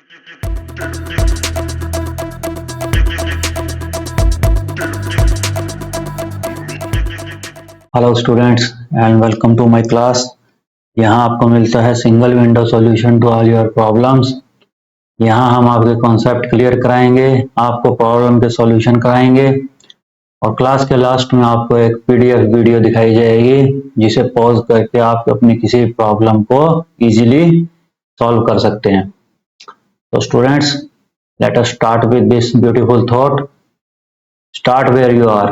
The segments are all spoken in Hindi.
Hello students and welcome to my class. यहाँ आपको मिलता है single window solution to all your problems. यहाँ हम आपके कॉन्सेप्ट क्लियर कराएंगे, आपको प्रॉब्लम के सॉल्यूशन कराएंगे और क्लास के लास्ट में आपको एक पीडीएफ वीडियो दिखाई जाएगी जिसे पॉज करके आप अपनी किसी प्रॉब्लम को इजीली सॉल्व कर सकते हैं। तो students, let us start with this beautiful thought. Start where you are.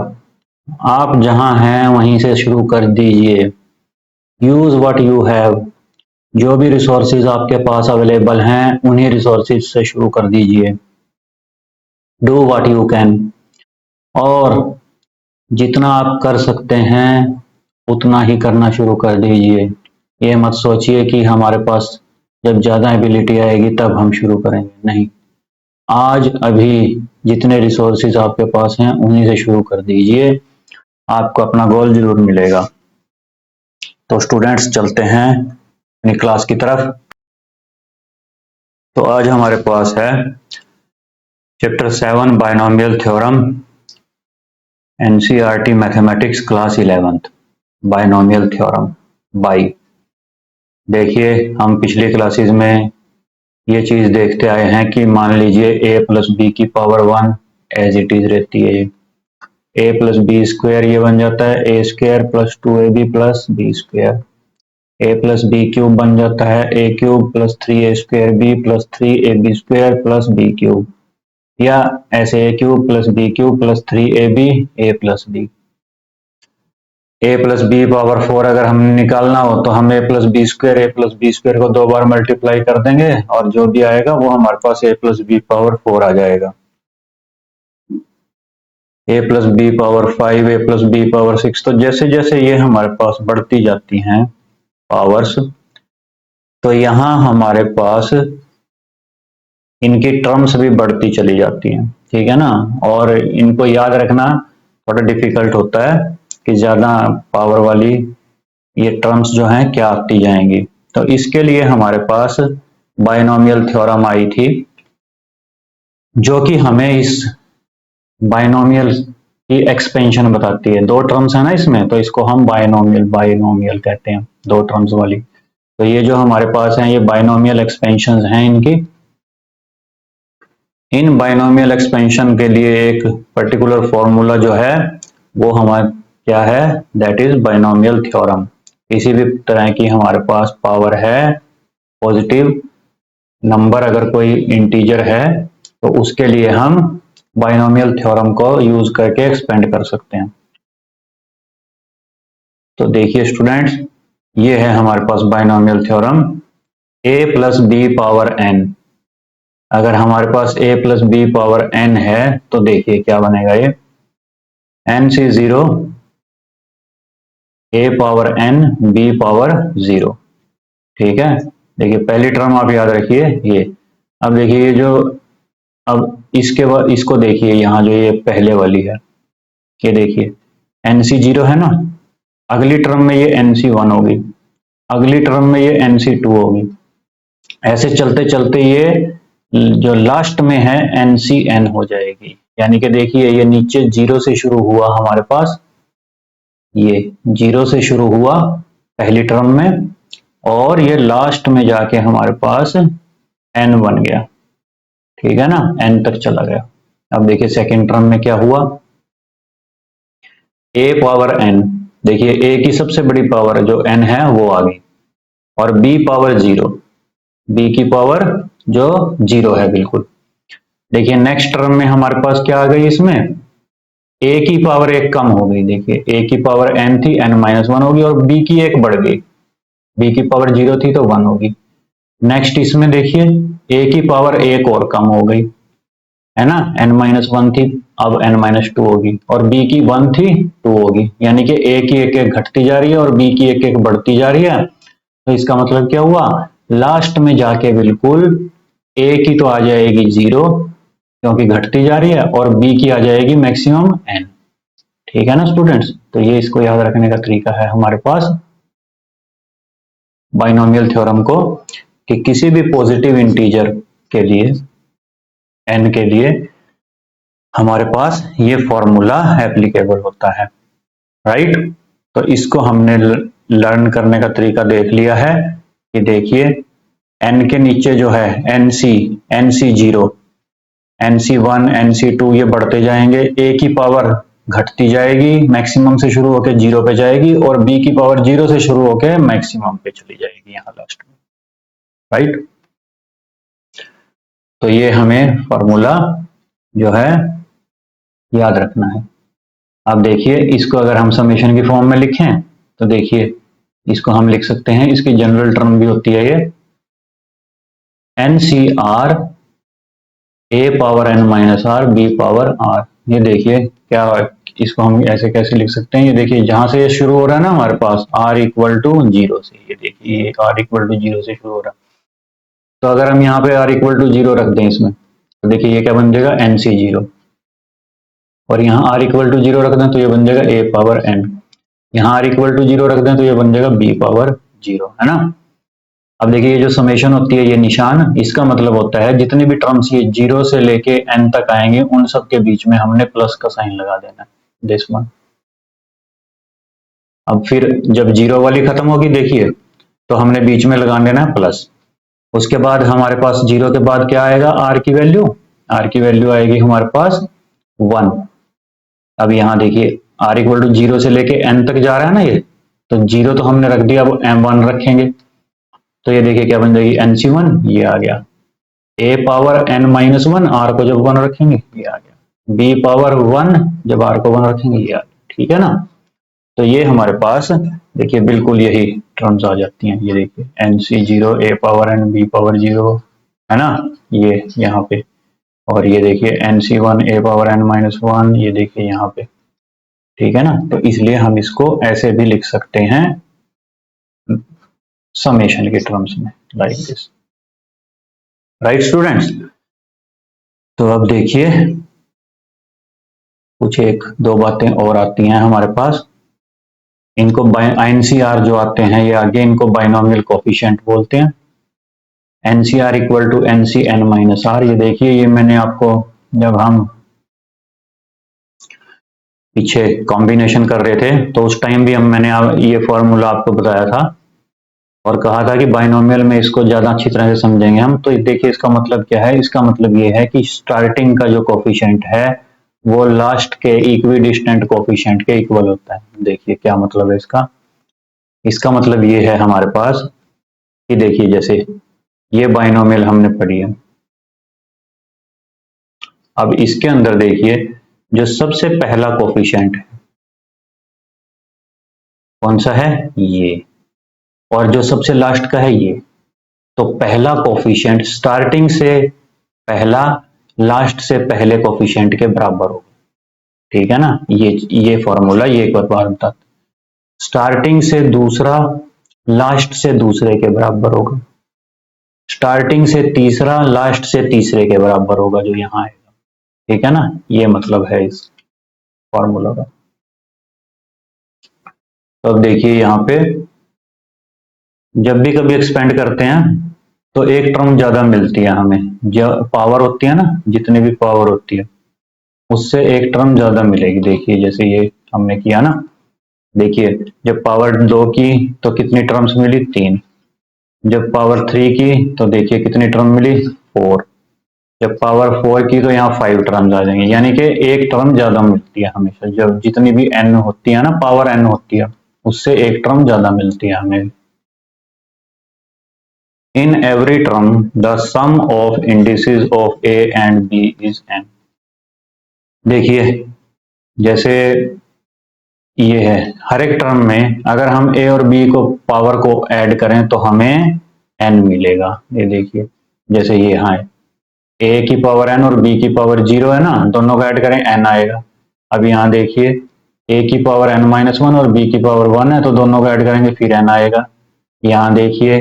आप जहां हैं वहीं से शुरू कर दीजिए। Use what you have. जो भी रिसोर्सेज आपके पास अवेलेबल हैं उन्हीं रिसोर्सेज से शुरू कर दीजिए। Do what you can. और जितना आप कर सकते हैं उतना ही करना शुरू कर दीजिए। ये मत सोचिए कि हमारे पास जब ज़्यादा एबिलिटी आएगी तब हम शुरू करेंगे, नहीं। आज अभी जितने रिसोर्सेज आपके पास हैं उन्हीं से शुरू कर दीजिए, आपको अपना गोल जरूर मिलेगा। तो स्टूडेंट्स, चलते हैं अपनी क्लास की तरफ। तो आज हमारे पास है chapter 7 binomial theorem, NCERT mathematics class 11th, binomial theorem by. देखिए, हम पिछली क्लासेस में ये चीज देखते आए हैं कि मान लीजिए a प्लस बी की पावर 1 एज इट इज रहती है। a प्लस बी स्क्वायर ये बन जाता है a square plus 2ab plus b square. a plus b cube बन जाता है a cube plus 3a square b plus 3ab square plus b cube, या ऐसे a cube plus b cube plus 3ab a plus b। a plus B power 4 अगर हमें निकालना हो तो हम a प्लस बी स्क्वायर को 2 बार मल्टीप्लाई कर देंगे और जो भी आएगा वो हमारे पास a प्लस बी पावर 4 आ जाएगा। a plus B power 5, a plus B power 6। तो जैसे जैसे ये हमारे पास बढ़ती जाती हैं पावर्स, तो यहाँ हमारे पास इनकी टर्म्स भी बढ़ती चली जाती हैं, ठीक है ना। और इनको याद रखना थोड़ा डिफिकल्ट होता है कि ज्यादा पावर वाली ये टर्म्स जो हैं क्या आती जाएंगी। तो इसके लिए हमारे पास बायनोमियल थ्योरम आई थी, जो कि हमें इस बायनोमियल की एक्सपेंशन बताती है। 2 टर्म्स है ना इसमें, तो इसको हम बायनोमियल कहते हैं, 2 टर्म्स वाली। तो ये जो हमारे पास है ये बायनोमियल एक्सपेंशन हैं इनकी। इन बायनोमियल एक्सपेंशन के लिए एक पर्टिकुलर फॉर्मूला जो है वो हमारा क्या है, दैट इज बायनोमियल थ्योरम। किसी भी तरह की हमारे पास पावर है, पॉजिटिव नंबर अगर कोई इंटीजर है तो उसके लिए हम बायनोमियल थ्योरम को यूज करके एक्सपेंड कर सकते हैं। तो देखिए स्टूडेंट्स, ये है हमारे पास binomial theorem a plus B power n। अगर हमारे पास a plus B power n है तो देखिए क्या बनेगा, ये n से 0, a power n b power 0, ठीक है। देखिए पहली टर्म आप याद रखिए ये। अब देखिए ये जो, अब इसके बाद इसको देखिए, यहाँ जो ये पहले वाली है ये देखिए nc 0 है ना, अगली टर्म में ये nc 1 होगी, अगली टर्म में ये nc 2 होगी। ऐसे चलते चलते ये जो लास्ट में है ncn हो जाएगी। यानी कि देखिए ये नीचे 0 से शुरू हुआ हमारे पास, ये 0 से शुरू हुआ पहली टर्म में और ये लास्ट में जाके हमारे पास n बन गया, ठीक है ना, n तक चला गया। अब देखिए सेकेंड टर्म में क्या हुआ, a पावर n, देखिए a की सबसे बड़ी पावर जो n है वो आ गई, और b पावर 0, b की पावर जो 0 है बिल्कुल। देखिए नेक्स्ट टर्म में हमारे पास क्या आ गई, इसमें a की पावर 1 कम हो गई। देखिए a की पावर n थी, n-1 होगी, और b की 1 बढ़ गई, b की पावर 0 थी तो 1 होगी। नेक्स्ट इसमें देखिए a की पावर 1 और कम हो गई, है ना, n-1 थी अब n-2 होगी, और b की 1 थी 2 होगी। यानी कि a की 1-1 घटती जा रही है और b की 1-1 बढ़ती जा रही है। तो इसका मतलब क्या हुआ, लास्ट में जाके बिल्कुल a की तो आ जाएगी 0 क्योंकि घटती जा रही है, और b की आ जाएगी मैक्सिमम n, ठीक है ना स्टूडेंट्स। तो ये इसको याद रखने का तरीका है हमारे पास बाइनोमियल थ्योरम को, कि किसी भी पॉजिटिव इंटीजर के लिए n के लिए हमारे पास ये फॉर्मूला एप्लीकेबल होता है, राइट। तो इसको हमने लर्न करने का तरीका देख लिया है कि देखिए n के नीचे जो है nc0, nc1, nc2 ये बढ़ते जाएंगे, a की पावर घटती जाएगी, मैक्सिमम से शुरू होकर 0 पे जाएगी, और b की पावर 0 से शुरू होकर मैक्सिमम पे चली जाएगी यहाँ लास्ट में, राइट। तो ये हमें फॉर्मूला जो है याद रखना है। अब देखिए इसको अगर हम समेशन की फॉर्म में लिखें तो देखिए इसको हम लिख सकते हैं, इसकी जनरल टर्म भी होती है ये NCR a power n minus r b power r। ये देखिए क्या, इसको हम ऐसे कैसे लिख सकते हैं, ये देखिए जहां से ये शुरू हो रहा है ना हमारे पास r इक्वल टू 0 से, ये देखिए ये r इक्वल टू 0 से शुरू हो रहा है। तो अगर हम यहाँ पे r इक्वल टू 0 रख दें इसमें, तो देखिए ये क्या बन जाएगा NC0, और यहाँ r इक्वल टू 0 रख दें तो ये बन जाएगा a पावर n, यहाँ r इक्वल टू 0 रख दें तो ये बन जाएगा b पावर 0, है ना। अब देखिए ये जो समेशन होती है, ये निशान, इसका मतलब होता है जितनी भी टर्म्स ये 0 से लेके n तक आएंगे उन सब के बीच में हमने प्लस का साइन लगा देना है, दिस वन। अब फिर जब 0 वाली खत्म होगी देखिए तो हमने बीच में लगा देना है प्लस, उसके बाद हमारे पास 0 के बाद क्या आएगा, r की वैल्यू आएगी हमारे पास 1। अब यहाँ देखिए r इक्वल टू 0 से लेके n तक जा रहा है ना ये, तो 0 तो हमने रख दिया, अब m1 रखेंगे तो ये देखिए क्या बन जाएगी NC1, ये आ गया a power n minus 1, r को जब 1 रखेंगे ये आ गया, b पावर 1 जब r को 1 रखेंगे ये आ गया, ठीक है ना। तो ये हमारे पास देखिए बिल्कुल यही टर्म्स आ जाती हैं, ये देखिए NC0 a power n b power 0, है ना, ये यहाँ पे, और ये देखिए NC1 a power n minus 1, ये देखिए यहाँ पे, ठीक है ना। तो इसलिए हम इसको ऐसे भी लिख सकते हैं समेशन के टर्म्स में, लाइक दिस, राइट स्टूडेंट्स। तो अब देखिए कुछ एक दो बातें और आती हैं हमारे पास, इनको NCR जो आते हैं ये आगे इनको बाइनोमियल कोफिशिएंट बोलते हैं। NCR equal to NCn minus r, ये देखिए ये मैंने आपको जब हम पीछे कॉम्बिनेशन कर रहे थे तो उस टाइम भी मैंने ये फॉर्मूला आपको बताया था और कहा था कि बाइनोमियल में इसको ज्यादा अच्छी तरह से समझेंगे हम। तो देखिए इसका मतलब क्या है, इसका मतलब ये है कि स्टार्टिंग का जो कोफिशिएंट है वो लास्ट के इक्विडिस्टेंट कोफिशिएंट के इक्वल होता है। देखिए क्या मतलब है इसका, इसका मतलब ये है हमारे पास कि देखिए जैसे ये बाइनोमियल हमने पढ़ी है, अब इसके अंदर देखिए जो सबसे पहला कोफिशिएंट है कौन सा है, ये, और जो सबसे लास्ट का है ये। तो पहला कोफिशिएंट स्टार्टिंग से पहला लास्ट से पहले कोफिशिएंट के बराबर होगा, ठीक है ना। ये फॉर्मूला ये एक बार बता, स्टार्टिंग से दूसरा लास्ट से दूसरे के बराबर होगा, स्टार्टिंग से तीसरा लास्ट से तीसरे के बराबर होगा जो यहाँ आएगा, ठीक है ना। ये मतलब है इस फॉर्मूला का। तो अब देखिए यहाँ पे जब भी कभी एक्सपेंड करते हैं तो एक टर्म ज्यादा मिलती है हमें, जो पावर होती है ना, जितनी भी पावर होती है उससे एक टर्म ज्यादा मिलेगी। देखिए जैसे ये हमने किया ना, देखिए जब पावर 2 की तो कितनी टर्म्स मिली, 3, जब पावर 3 की तो देखिए कितनी टर्म मिली, 4, जब पावर 4 की तो यहाँ 5 टर्म्स आ जाएंगे, यानी कि एक टर्म ज्यादा मिलती है हमेशा, जब जितनी भी n होती है ना, पावर n होती है उससे एक टर्म ज्यादा मिलती है हमें। In every term, the sum of indices of a and b is n। देखिए जैसे ये है, हर एक टर्म में अगर हम a और b को पावर को ऐड करें तो हमें n मिलेगा। ये देखिए जैसे ये यहाँ है a की पावर n और b की पावर 0 है ना, दोनों को ऐड करें n आएगा। अब यहाँ देखिए a की पावर n माइनस 1 और b की पावर 1 है तो दोनों को ऐड करेंगे फिर n आएगा। यहाँ देखिए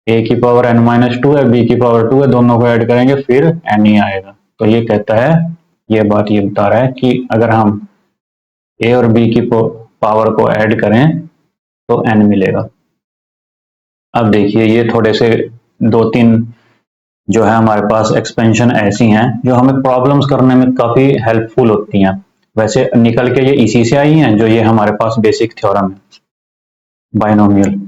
a की पावर n माइनस 2 है, b की पावर 2 है, दोनों को ऐड करेंगे फिर n ही आएगा। तो ये कहता है, ये बात ये बता रहा है कि अगर हम a और b की पावर को ऐड करें तो n मिलेगा। अब देखिए ये थोड़े से 2-3 जो है हमारे पास एक्सपेंशन ऐसी हैं जो हमें प्रॉब्लम्स करने में काफ़ी हेल्पफुल होती हैं। वैसे निकल के ये इसी से आई हैं जो ये हमारे पास बेसिक थ्योरम है बाइनोमियल,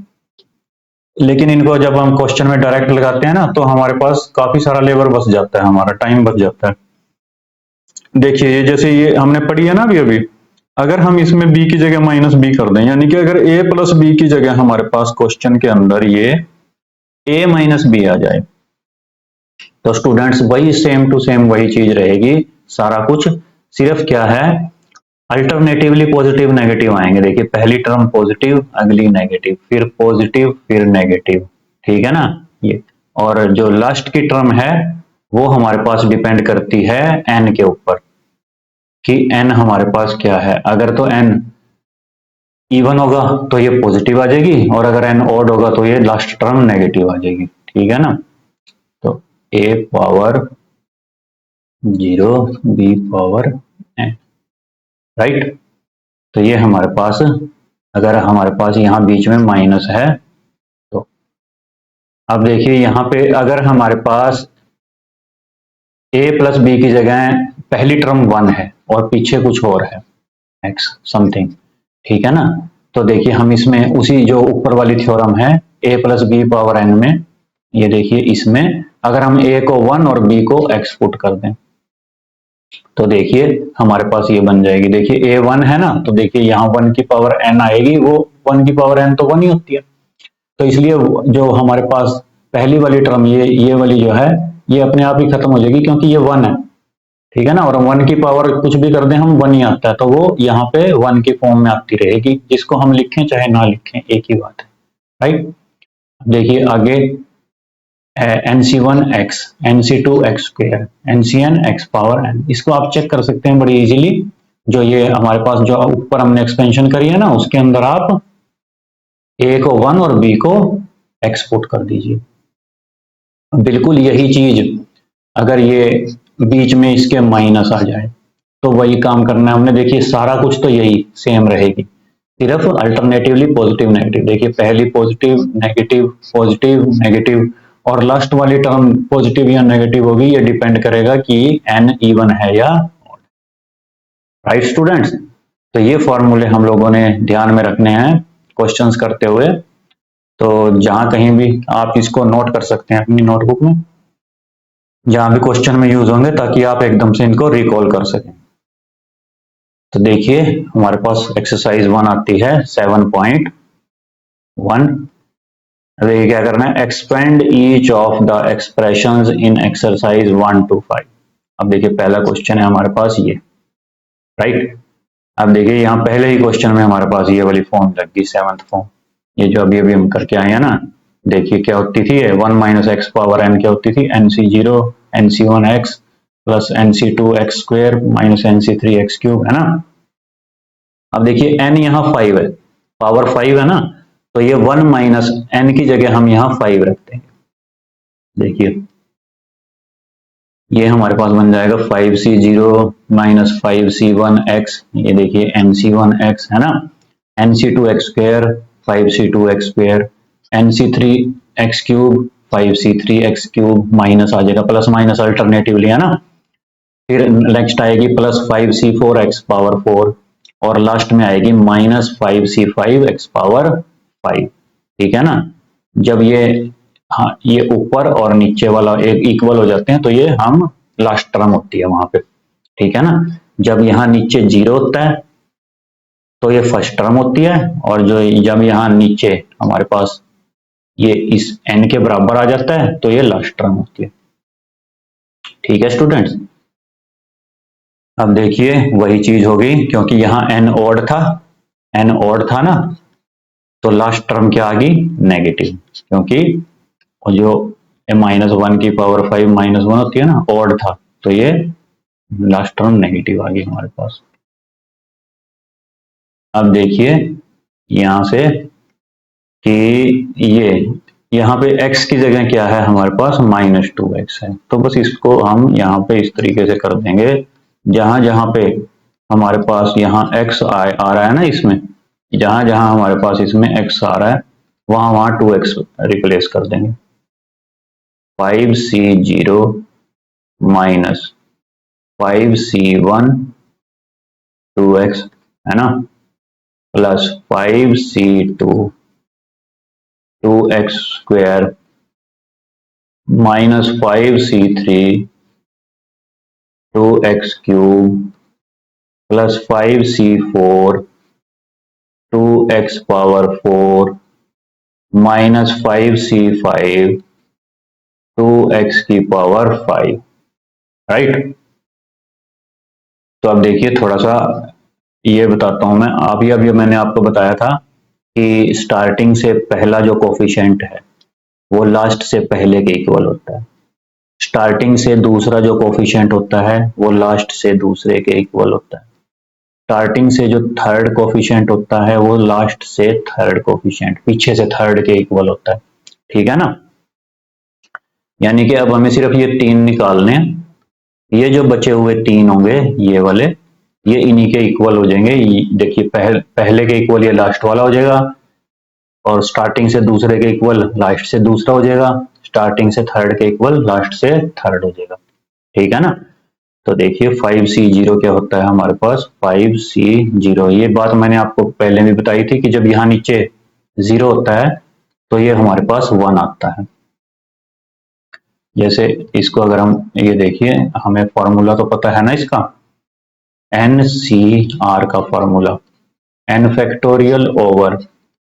लेकिन इनको जब हम क्वेश्चन में डायरेक्ट लगाते हैं ना तो हमारे पास काफ़ी सारा लेबर बच जाता है, हमारा टाइम बच जाता है। देखिए ये जैसे ये हमने पढ़ी है ना अभी अभी, अगर हम इसमें b की जगह माइनस बी कर दें, यानी कि अगर a प्लस बी की जगह हमारे पास क्वेश्चन के अंदर ये a माइनस बी आ जाए, तो स्टूडेंट्स वही सेम टू सेम वही चीज रहेगी सारा कुछ, सिर्फ क्या है अल्टरनेटिवली पॉजिटिव नेगेटिव आएंगे। देखिए पहली टर्म पॉजिटिव, अगली नेगेटिव, फिर पॉजिटिव, फिर नेगेटिव, ठीक है ना ये। और जो लास्ट की टर्म है वो हमारे पास डिपेंड करती है n के ऊपर कि n हमारे पास क्या है। अगर तो n इवन होगा तो ये पॉजिटिव आ जाएगी, और अगर n ऑड होगा तो ये लास्ट टर्म नेगेटिव आ जाएगी, ठीक है ना। तो a power 0 b power n, right. तो ये हमारे पास, अगर हमारे पास यहाँ बीच में माइनस है तो अब देखिए यहाँ पे अगर हमारे पास a प्लस बी की जगह पहली टर्म 1 है और पीछे कुछ और है x समथिंग, ठीक है ना। तो देखिए हम इसमें उसी जो ऊपर वाली थ्योरम है a plus B power n में, ये देखिए इसमें अगर हम a को 1 और b को x पुट कर दें तो देखिए हमारे पास ये बन जाएगी। देखिए a 1 है ना, तो देखिए यहाँ 1 की पावर n आएगी, वो 1 की पावर n तो 1 ही होती है, तो इसलिए जो हमारे पास पहली वाली टर्म ये वाली जो है ये अपने आप ही खत्म हो जाएगी क्योंकि ये 1 है, ठीक है ना। और 1 की पावर कुछ भी कर दें हम 1 ही आता है, तो वो यहाँ पे 1 की फॉर्म में आती रहेगी, जिसको हम लिखें चाहे ना लिखें एक ही बात है, राइट। देखिए आगे nc1x nc2x², ncnx power n, इसको आप चेक कर सकते हैं बड़ी इजीली। जो ये हमारे पास जो ऊपर हमने एक्सपेंशन करी है ना उसके अंदर आप a को 1 और b को x पुट कर दीजिए। बिल्कुल यही चीज अगर ये बीच में इसके माइनस आ जाए तो वही काम करना है हमने। देखिए सारा कुछ तो यही सेम रहेगी, सिर्फ अल्टरनेटिवली पॉजिटिव नेगेटिव। देखिए पहली पॉजिटिव नेगेटिव पॉजिटिव नेगेटिव, और लास्ट वाली टर्म पॉजिटिव या नेगेटिव होगी, ये डिपेंड करेगा कि n इवन है या ऑड, राइट स्टूडेंट्स। तो ये फॉर्मूले हम लोगों ने ध्यान में रखने हैं क्वेश्चंस करते हुए, तो जहां कहीं भी आप इसको नोट कर सकते हैं अपनी नोटबुक में, जहां भी क्वेश्चन में यूज होंगे, ताकि आप एकदम से इनको रिकॉल कर सकें। तो देखिए हमारे पास एक्सरसाइज 1 आती है 7.1। अब ये क्या करना है, expand each of the expressions in exercise 1 to 5। अब देखिए पहला क्वेश्चन है हमारे पास ये, राइट। अब देखिए यहाँ पहले ही क्वेश्चन में हमारे पास ये वाली फॉर्म लग गई, 7th फॉर्म, ये जो अभी अभी हम करके आए हैं ना। देखिए क्या होती थी, 1 माइनस एक्स पावर n क्या होती थी, nc0 nc1x plus nc2x² minus nc3x³ है ना। अब देखिए n यहाँ 5 है, पावर 5 है ना, तो ये 1 माइनस n की जगह हम यहाँ 5 रखते हैं। देखिए ये हमारे पास बन जाएगा 5c0 माइनस 5c1x, ये देखिए nc1x है ना, nc2x² 5c2x², nc3x³ 5c3x³ minus आ जाएगा, प्लस माइनस अल्टरनेटिवली है ना। फिर नेक्स्ट आएगी प्लस 5c4x पावर 4, और लास्ट में आएगी माइनस 5c5x पावर 5, ठीक है ना। जब ये हाँ ये ऊपर और नीचे वाला एक इक्वल हो जाते हैं तो ये हम लास्ट टर्म होती है वहां पे, ठीक है ना। जब यहाँ नीचे 0 होता है तो ये फर्स्ट टर्म होती है, और जो जब यहाँ नीचे हमारे पास ये इस n के बराबर आ जाता है तो ये लास्ट टर्म होती है, ठीक है स्टूडेंट्स। अब देखिए वही चीज होगी, क्योंकि यहाँ n ऑड था ना, तो लास्ट टर्म क्या आ गई, नेगेटिव, क्योंकि जो -1 की पावर 5 -1 होती है ना, ऑड था, तो ये लास्ट टर्म नेगेटिव आ गई हमारे पास। अब देखिए यहां से कि ये यहाँ पे x की जगह क्या है हमारे पास, -2x है, तो बस इसको हम यहाँ पे इस तरीके से कर देंगे, जहां जहां पे हमारे पास यहाँ x आ रहा है ना, इसमें जहां जहां हमारे पास इसमें x आ रहा है वहां 2x रिप्लेस कर देंगे, 5c0 माइनस 5c1 2x है ना, plus 5c2 2x square minus 5c3 2x cube plus 5c4 2x power 4 minus 5c5 2x की पावर 5, राइट। तो अब देखिए थोड़ा सा ये बताता हूं मैं, अभी मैंने आपको बताया था कि स्टार्टिंग से पहला जो कोफिशिएंट है वो लास्ट से पहले के इक्वल होता है, स्टार्टिंग से दूसरा जो कोफिशिएंट होता है वो लास्ट से दूसरे के इक्वल होता है, स्टार्टिंग से जो थर्ड कोफिशिएंट होता है वो लास्ट से थर्ड कोफिशिएंट पीछे से थर्ड के इक्वल होता है, ठीक है ना। यानी कि अब हमें सिर्फ ये तीन निकालने हैं, ये जो बचे हुए तीन होंगे ये वाले, ये इन्हीं के इक्वल हो जाएंगे। देखिए पहले के इक्वल ये लास्ट वाला हो जाएगा, और स्टार्टिंग से दूसरे के इक्वल लास्ट से दूसरा हो जाएगा, स्टार्टिंग से थर्ड के इक्वल लास्ट से थर्ड हो जाएगा, ठीक है ना। तो देखिए 5c0 क्या होता है हमारे पास, 5c0, ये बात मैंने आपको पहले भी बताई थी कि जब यहाँ नीचे 0 होता है तो ये हमारे पास 1 आता है। जैसे इसको अगर हम ये देखिए, हमें फॉर्मूला तो पता है ना इसका, NCR का formula n factorial over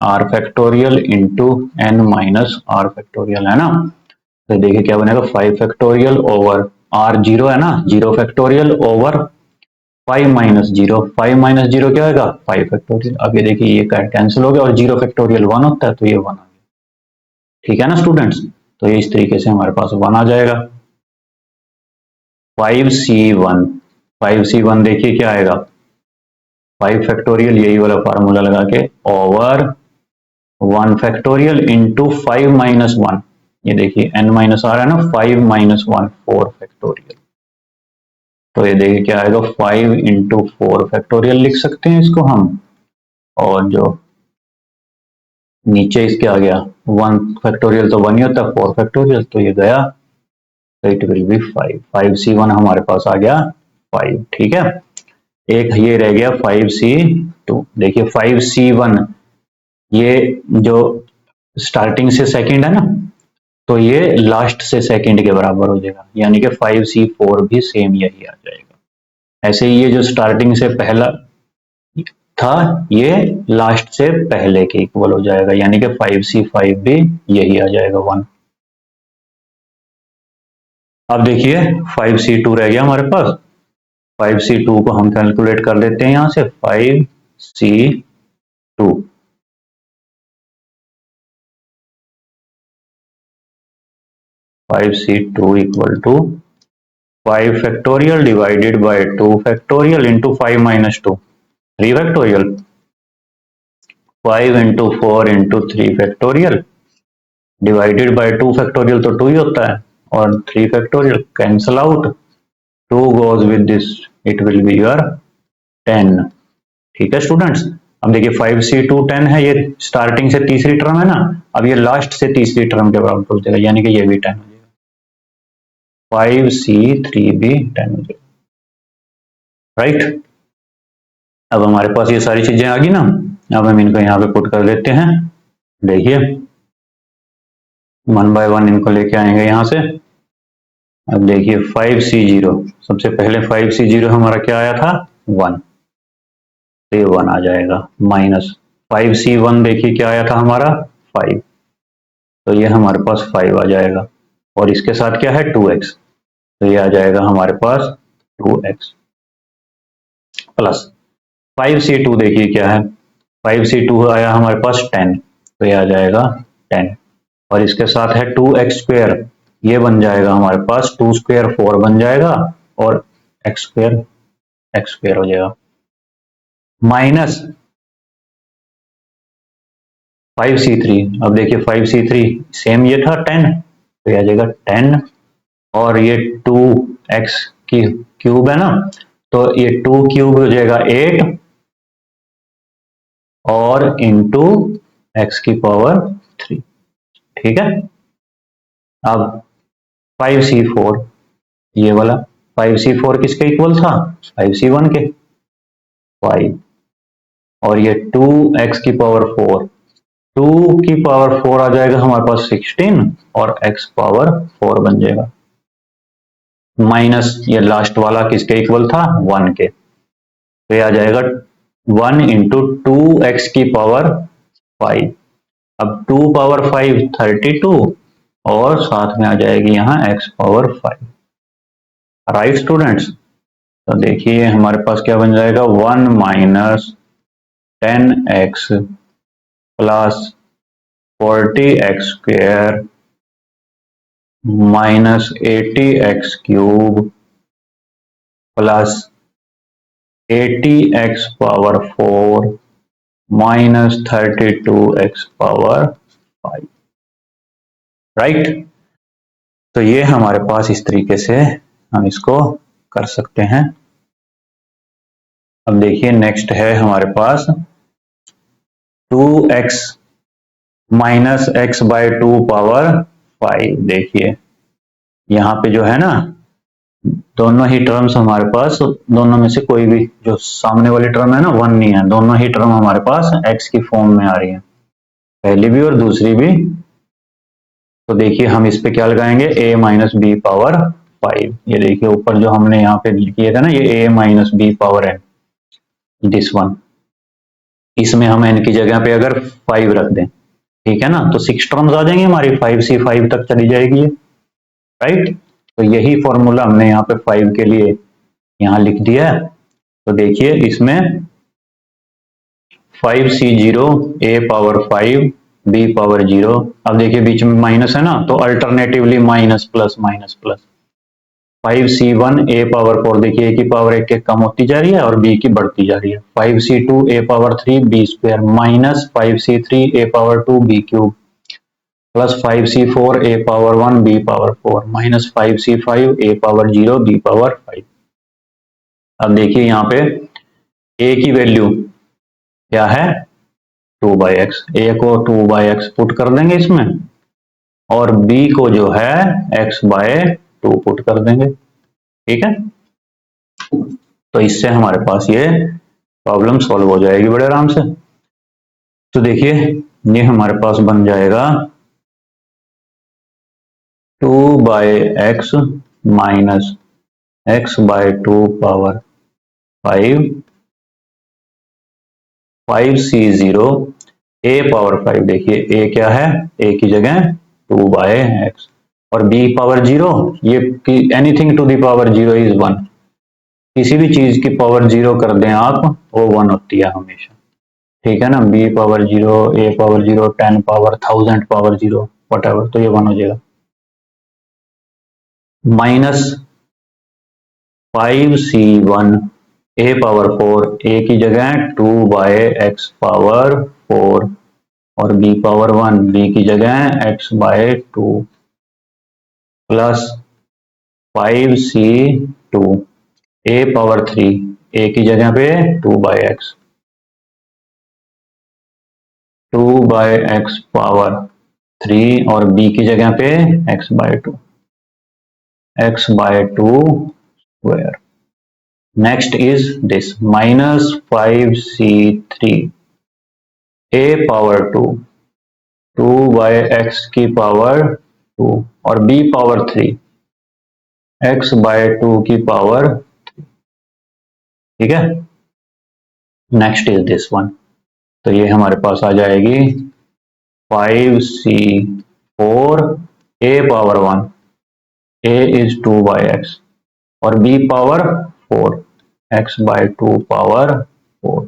r factorial into n minus r factorial, है ना। तो देखिए क्या बनेगा, 5 फैक्टोरियल ओवर r 0 है ना, 0 फैक्टोरियल ओवर 5 माइनस 0, 5 माइनस 0 क्या होगा 5 फैक्टोरियल। अब ये देखिए ये कैंसिल हो गया और 0 फैक्टोरियल 1 होता है तो ये 1 आ गया, ठीक है ना स्टूडेंट्स। तो ये इस तरीके से हमारे पास 1 आ जाएगा। 5c1, 5c1 देखिए क्या आएगा, 5 फैक्टोरियल यही वाला फार्मूला लगा के ओवर 1 फैक्टोरियल इंटू 5 माइनस 1, ये देखिए n माइनस आ रहा है ना, 5 माइनस 1 4 फैक्टोरियल। तो ये देखिए क्या आएगा, 5 इंटू 4 फैक्टोरियल लिख सकते हैं इसको हम, और जो नीचे इसके आ गया 1 फैक्टोरियल तो 1 ही होता है, 4 फैक्टोरियल तो ये गया, तो इट विल बी 5, 5c1 हमारे पास आ गया 5, ठीक है। एक ये रह गया 5c2, देखिए 5c1 ये जो स्टार्टिंग से सेकंड है ना, तो ये लास्ट से सेकंड के बराबर हो जाएगा, यानी कि 5c4 भी सेम यही आ जाएगा। ऐसे ही ये जो स्टार्टिंग से पहला था ये लास्ट से पहले के इक्वल हो जाएगा, यानी कि 5c5 भी यही आ जाएगा 1। अब देखिए 5c2 रह गया हमारे पास, 5c2 को हम कैलकुलेट कर लेते हैं यहां से, 5c2 5c2 equal to 5 factorial divided by 2 factorial into 5 minus 2 3 factorial, 5 into 4 into 3 factorial divided by 2 factorial तो 2 ही होता है, और 3 factorial cancel out, 2 goes with this, it will be your 10, ठीक है स्टूडेंट्स। अब देखिए 5c2 10 है, ये स्टार्टिंग से तीसरी टर्म है ना, अब ये लास्ट से तीसरी टर्म के बराबर हो जाएगा, यानी कि ये भी 10 हो जाएगा, 5c3 भी 10 हो जाएगा, राइट। अब हमारे पास ये सारी चीजें आ गई ना, अब हम इनको यहाँ पे पुट कर देते हैं। देखिए 1 बाय 1 इनको लेके आएंगे यहाँ से। अब देखिए 5c0, सबसे पहले 5c0 हमारा क्या आया था 1, तो ये 1 आ जाएगा, माइनस 5c1 देखिए क्या आया था हमारा 5, तो ये हमारे पास 5 आ जाएगा, और इसके साथ क्या है 2x, तो ये आ जाएगा हमारे पास 2x प्लस 5c2 देखिए क्या है, 5c2 आया हमारे पास 10, तो ये आ जाएगा 10, और इसके साथ है 2x स्क्वायर, ये बन जाएगा हमारे पास 2 स्क्वायर 4 बन जाएगा, और x स्क्वायर हो जाएगा, माइनस 5c3। अब देखिए 5c3 सेम ये था 10, तो ये आ जाएगा 10, और ये 2x की क्यूब है ना, तो ये 2 क्यूब हो जाएगा 8, और इंटू x की पावर 3, ठीक है। अब 5c4 ये वाला 5c4 किसके इक्वल था 5c1 के 5 और ये 2x की पावर 4 2 की पावर 4 आ जाएगा हमारे पास 16 और x पावर 4 बन जाएगा माइनस ये लास्ट वाला किसके इक्वल था 1 के तो ये आ जाएगा 1 इंटू 2x की पावर 5 अब 2 पावर 5 32 और साथ में आ जाएगी यहाँ x पावर 5 राइट स्टूडेंट्स तो देखिए हमारे पास क्या बन जाएगा 1 minus 10x plus 40x square minus 80x cube plus 80x power 4 minus 32x power 5 right तो ये हमारे पास इस तरीके से हम इसको कर सकते हैं। अब देखिए नेक्स्ट है हमारे पास 2x minus x by 2 power 5 देखिए यहाँ पे जो है ना दोनों ही टर्म्स हमारे पास दोनों में से कोई भी जो सामने वाली टर्म है ना 1 नहीं है दोनों ही टर्म हमारे पास x की फॉर्म में आ रही है पहली भी और दूसरी भी तो देखिए हम इस पे क्या लगाएंगे a माइनस बी पावर 5 ये देखिए ऊपर जो हमने यहाँ पे किया था ना ये a minus b power n this one इसमें हम n की जगह पे अगर 5 रख दें ठीक है ना तो 6 टर्म्स आ जाएंगे हमारी 5c5 तक चली जाएगी राइट तो यही फॉर्मूला हमने यहाँ पे 5 के लिए यहाँ लिख दिया है तो देखिए इसमें 5c0 a power 5 b power 0 अब देखिए बीच में माइनस है ना तो alternatively minus plus minus plus 5c1 a power 4 देखिए a की पावर एक एक कम होती जा रही है और b की बढ़ती जा रही है 5c2 a power 3 b square minus 5c3 a power 2 b cube plus 5c4 a power 1 b power 4 minus 5c5 a power 0 b power 5 अब देखिए यहाँ पे a की वैल्यू क्या है 2/x a को 2/x पुट कर देंगे इसमें और b को जो है x/2 पुट कर देंगे ठीक है तो इससे हमारे पास ये प्रॉब्लम सॉल्व हो जाएगी बड़े आराम से तो देखिए ये हमारे पास बन जाएगा 2/x minus x/2 power 5 5c0 a power 5 देखिए a क्या है a की जगह 2/x और b पावर 0 ये anything to the power 0 is 1 किसी भी चीज की पावर 0 कर दें आप वो 1 होती है हमेशा ठीक है ना b power 0 a power 0 10 power 1000 power 0 what तो ये 1 हो जाएगा minus 5c1 a power 4 a की जगह 2/x पावर 4 और b पावर 1 b की जगह x/2 plus 5c2 a power 3 a की जगह पे 2/x 2/x पावर 3 और b की जगह पे x/2 x/2 square next is this minus 5c3 a power 2 2/x की पावर 2 और b पावर 3 x/2 की पावर ठीक है नेक्स्ट इज दिस वन तो ये हमारे पास आ जाएगी 5c4 a power 1 a is 2/x और b power 4 x/2 power 4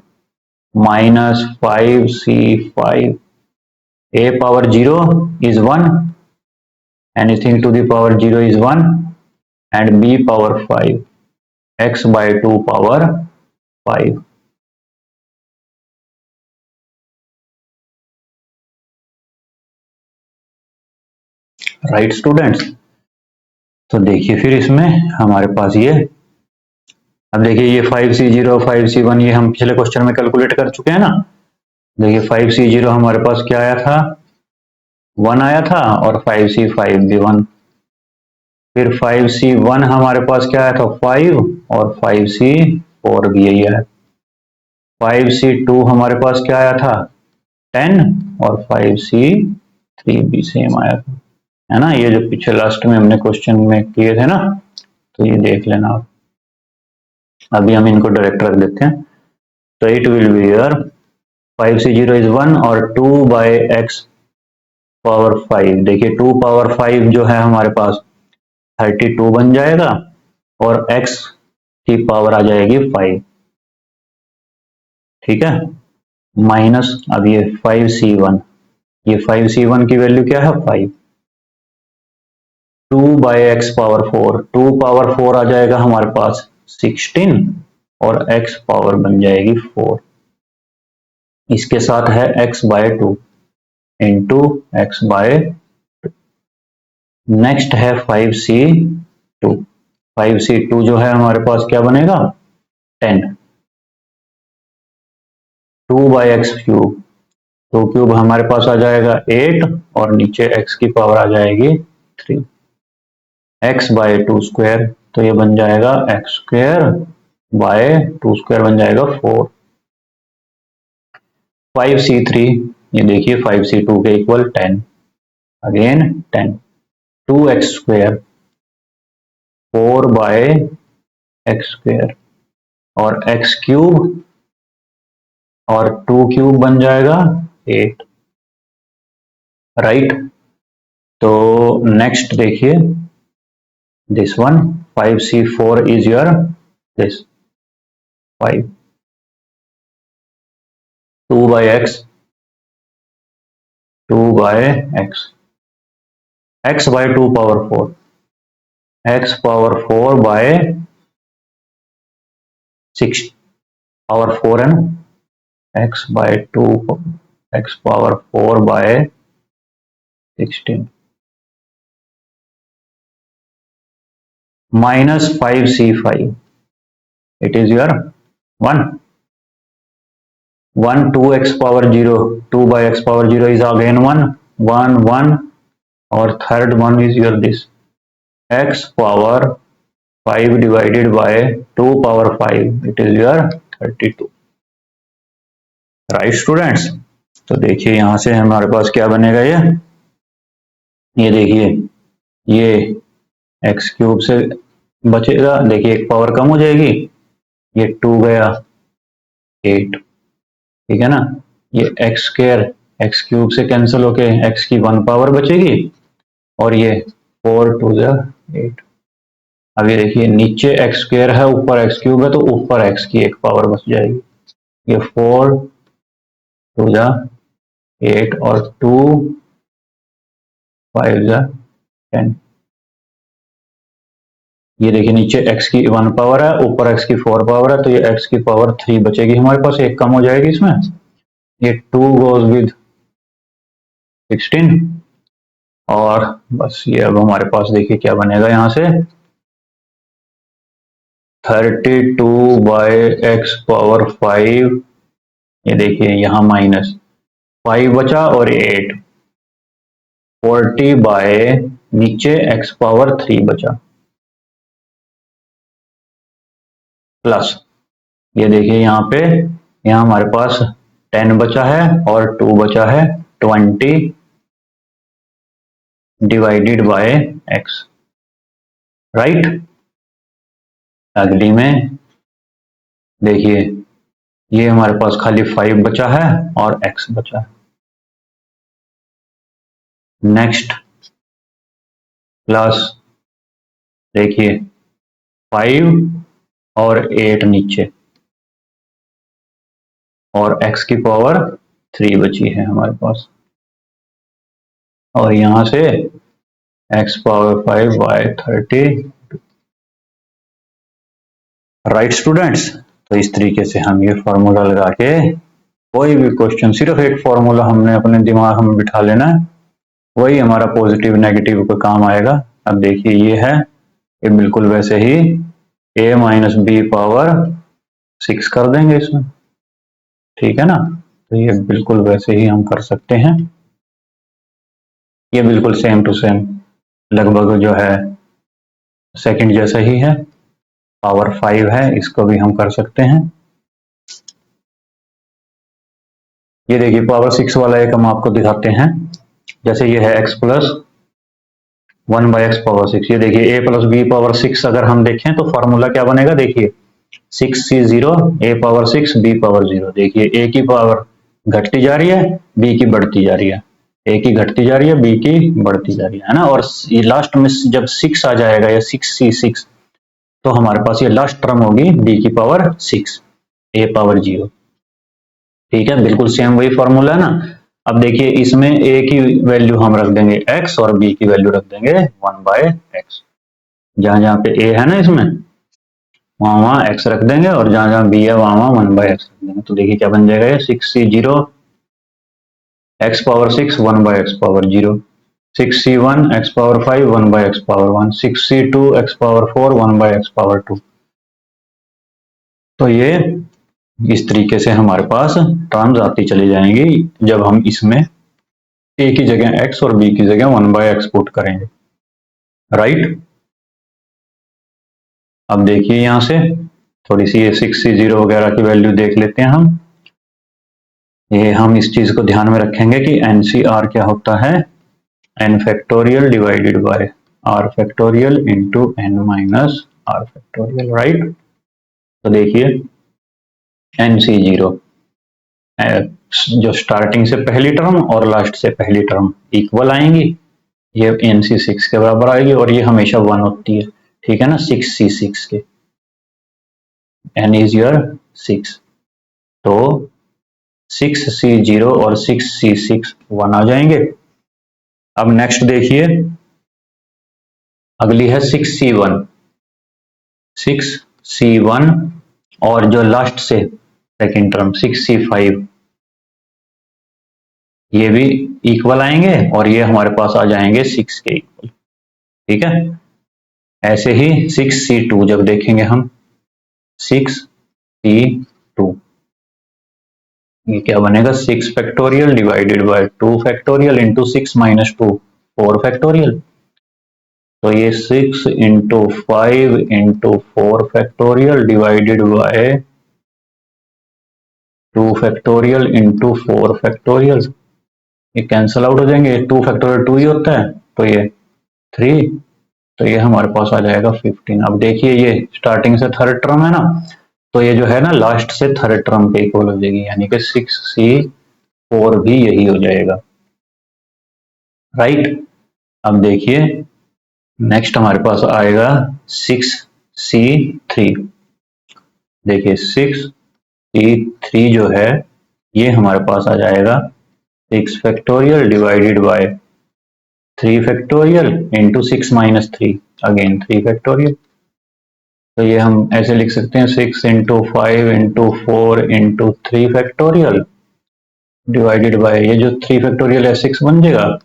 minus 5c5 a power 0 is 1 anything to the power 0 is 1 and b power 5 x/2 power 5 right students तो देखिए फिर इसमें हमारे पास ये अब देखिए ये 5c0 5c1 ये हम पिछले क्वेश्चन में कैलकुलेट कर चुके हैं ना देखिए 5c0 हमारे पास क्या आया था 1 आया था और 5c5 भी 1 फिर 5C1 हमारे पास क्या आया था 5 और 5C4 भी यही आया। 5C2 हमारे पास क्या आया था 10 और 5C3 भी सेम आया था, है ना। ये जो पीछे लास्ट में हमने क्वेश्चन में किए थे ना, तो ये देख लेना आप। अभी हम इनको डायरेक्ट रख देते हैं। तो it will be here 5C0 is 1 और 2 बाय x पावर 5। देखिए 2 पावर 5 जो है हमारे पास 32 बन जाएगा और x की पावर आ जाएगी 5, ठीक है। माइनस अब ये 5C1, ये 5C1 की वैल्यू क्या है 5। 2 बाय एक्स पावर 4, 2 पावर 4 आ जाएगा हमारे पास 16 और x पावर बन जाएगी 4। इसके साथ है x by 2 into x by, next है 5C2। 5C2 जो है हमारे पास क्या बनेगा 10। 2 बाय एक्स क्यूब, तो क्यूब हमारे पास आ जाएगा 8 और नीचे x की पावर आ जाएगी 3। x बाय 2 स्क्वायर, तो ये बन जाएगा x स्क्वायर बाय 2 स्क्वायर बन जाएगा 4। 5C3, ये देखिए 5C2 के equal 10, again 10। 2x square 4 by x square और x क्यूब और 2 क्यूब बन जाएगा 8, राइट। तो नेक्स्ट देखिए this one 5C4 is your this 5, 2 by x, 2 by x, x by 2 power 4, x power 4 by 6 power 4 है ना, x by 2, x power 4 by 16 minus 5C5, it is your 1 1 2x power 0, 2 by x power 0 is again 1 1 1 और third one is your this x power 5 divided by 2 power 5, it is your 32, right students. तो देखिए यहां से हमारे पास क्या बनेगा, ये देखिए ये एक्स क्यूब से बचेगा, देखिए एक पावर कम हो जाएगी, ये 2 गया 8, ठीक है ना। ये एक्स स्क्वायर एक्स क्यूब से कैंसिल होके एक्स की 1 पावर बचेगी और ये 4 2 8। अब ये देखिए नीचे एक्स स्क्वायर है ऊपर एक्स क्यूब है, तो ऊपर एक्स की एक पावर बच जाएगी, ये 4 2 8 और 2 5 10। ये देखिए नीचे x की 1 पावर है ऊपर x की 4 पावर है, तो ये x की पावर 3 बचेगी हमारे पास, एक कम हो जाएगी इसमें, ये 2 गोज विद 16 और बस ये अब हमारे पास देखिए क्या बनेगा यहां से 32 बाय एक्स पावर 5, ये देखिए यहां माइनस 5 बचा और 8, 40 बाय नीचे x पावर 3 बचा प्लस, ये देखिए यहाँ पे यहाँ हमारे पास 10 बचा है और 2 बचा है 20 डिवाइडेड बाय x, राइट। अगली में देखिए ये हमारे पास खाली 5 बचा है और x बचा है, नेक्स्ट प्लस देखिए 5 और 8 नीचे और x की पावर 3 बची है हमारे पास, और यहां से x power 5 by 30, right students. तो इस तरीके से हम ये फॉर्मूला लगा के कोई भी क्वेश्चन, सिर्फ एक फॉर्मूला हमने अपने दिमाग में बिठा लेना है, वही हमारा पॉजिटिव नेगेटिव का काम आएगा। अब देखिए ये है, ये बिल्कुल वैसे ही a माइनस बी पावर 6 कर देंगे इसमें, ठीक है ना। तो ये बिल्कुल वैसे ही हम कर सकते हैं, ये बिल्कुल सेम टू सेम लगभग जो है सेकंड जैसा ही है, पावर 5 है, इसको भी हम कर सकते हैं। ये देखिए पावर 6 वाला एक हम आपको दिखाते हैं, जैसे ये है x प्लस 1/x पावर 6। ये देखिए a प्लस बी पावर 6 अगर हम देखें तो फॉर्मूला क्या बनेगा, देखिए 6c0 a power 6 b power 0। देखिए a की पावर घटती जा रही है, b की बढ़ती जा रही है, a की घटती जा रही है, b की बढ़ती जा रही है ना। और ये लास्ट में जब 6 आ जाएगा या 6c6, तो हमारे पास ये लास्ट टर्म होगी b की पावर 6 a पावर 0। ठीक है, बिल्कुल सेम वही फॉर्मूला है ना। अब देखिए इसमें a की वैल्यू हम रख देंगे x और b की वैल्यू रख देंगे 1/x। जहां जहां पे a है ना इसमें, वहां वहां x रख देंगे, और जहां जहां b है वहां वहां 1/x रख देंगे। तो देखिए क्या बन जाएगा, ये 6c0 x power 6 1/x power 0, 6c1 x power 5 1/x power 1, 6c2 x power 4 1/x power 2। तो ये इस तरीके से हमारे पास टर्म्स आती चली जाएंगी जब हम इसमें a की जगह x और b की जगह 1/x पुट करेंगे, राइट। अब देखिए यहां से थोड़ी सी ये 6c0 वगैरह की वैल्यू देख लेते हैं हम। ये हम इस चीज को ध्यान में रखेंगे कि NCR क्या होता है, n factorial divided bye r factorial into n minus r factorial, right. तो देखिए NC0 जो स्टार्टिंग से पहली टर्म और लास्ट से पहली टर्म इक्वल आएंगी, ये NC6 के बराबर आएगी, और ये हमेशा 1 होती है, ठीक है ना, 6C6 के, n इज योर 6। तो 6C0 और 6C6 1 आ जाएंगे। अब नेक्स्ट देखिए, अगली है 6C1, 6C1 और जो लास्ट से सेकेंड टर्म 6C5, ये भी इक्वल आएंगे, और ये हमारे पास आ जाएंगे 6 के इक्वल, ठीक है। ऐसे ही 6C2 जब देखेंगे हम, 6C2 ये क्या बनेगा, 6 factorial divided by 2 factorial into 6 minus 2 4 factorial. तो ये 6 into 5 into 4 factorial divided by 2 factorial into 4 factorial. ये कैंसल आउट हो जाएंगे, 2 फैक्टोरियल 2 ही होता है, तो ये 3, तो ये हमारे पास आ जाएगा 15। अब देखिए ये स्टार्टिंग से थर्ड टर्म है ना, तो ये जो है ना लास्ट से थर्ड टर्म पे इक्वल हो जाएगी, यानी कि 6C4 भी यही हो जाएगा, राइट। अब देखिए नेक्स्ट हमारे पास आएगा 6C3। देखिए 6C3 जो है ये हमारे पास आ जाएगा 6 factorial divided bye 3 factorial into 6 minus 3, again 3 factorial. तो ये हम ऐसे लिख सकते हैं 6 into 5 into 4 into 3 factorial divided bye, ये जो 3 फैक्टोरियल है 6 बन जाएगा,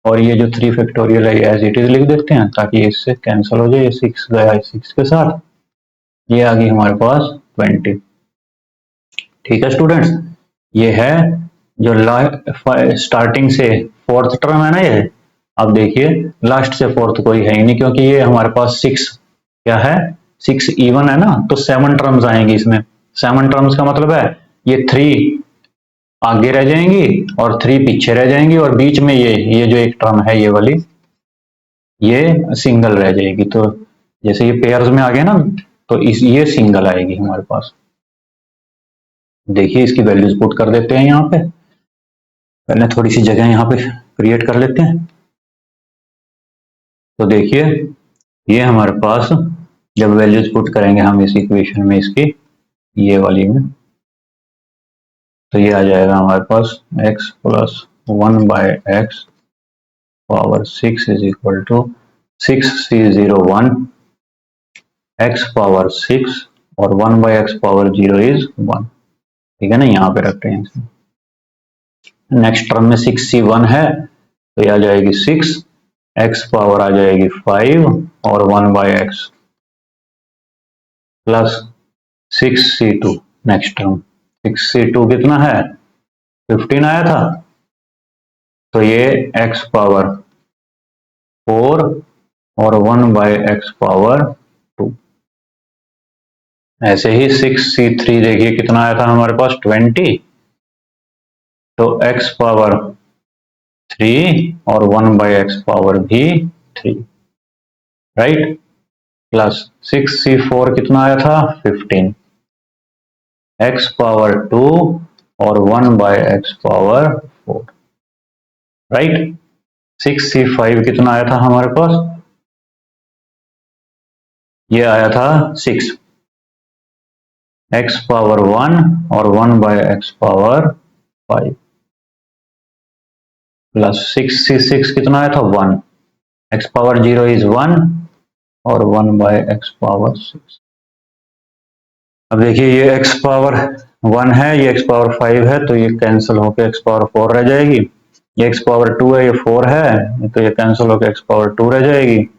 और ये जो 3 फैक्टोरियल है एज इट इज लिख देते हैं ताकि इससे कैंसिल हो जाए, ये 6 गया 6 के साथ, ये आ गई हमारे पास 20। ठीक है स्टूडेंट्स, ये है जो स्टार्टिंग से फोर्थ टर्म है ना ये। अब देखिए लास्ट से फोर्थ कोई है ही नहीं, क्योंकि ये हमारे पास 6 क्या है, 6 इवन है ना, तो 7 टर्म्स आएंगी इसमें। 7 टर्म्स का मतलब है ये 3 आगे रह जाएंगी और 3 पीछे रह जाएंगी, और बीच में ये जो एक टर्म है ये वाली, ये सिंगल रह जाएगी। तो जैसे ये पेयर्स में आ गया ना, तो ये सिंगल आएगी हमारे पास। देखिए इसकी वैल्यूज पुट कर देते हैं यहाँ पे, पहले थोड़ी सी जगह यहाँ पे क्रिएट कर लेते हैं। तो देखिए ये हमारे पास जब वैल्यूज पुट करेंगे हम इस इक्वेशन में इसकी, ये वाली में, तो ये आ जाएगा हमारे पास x प्लस 1/x power 6 is equal to 6C01 x power 6 और 1/x पावर 0 इज 1, ठीक है ना, यहाँ पे रखते हैं इसमें। नेक्स्ट टर्म में 6C1 है, तो ये आ जाएगी 6, x पावर आ जाएगी 5 और 1/x plus 6C2 next term. 6C2 कितना है, 15 आया था, तो ये x पावर 4 और 1/x⁴। ऐसे ही 6c3 देखिए कितना आया था हमारे पास 20, तो x⁴ 3 और 1/x⁴ भी 3, राइट। प्लस 6c4 कितना आया था 15, x⁴ 2 और 1/x⁴ 4, राइट। 6c5 कितना आया था हमारे पास, ये आया था 6, x⁴ 1 और 1/x⁴ 5, प्लस 6c6 कितना आया था 1, x⁴0 इज 1 और 1/x⁴6। अब देखिए ये x⁴1 है, ये x⁴5 है, तो ये कैंसिल होकर x⁴4 रह जाएगी। ये x⁴2 है, ये 4 है, तो ये कैंसिल होकर x⁴2 रह जाएगी।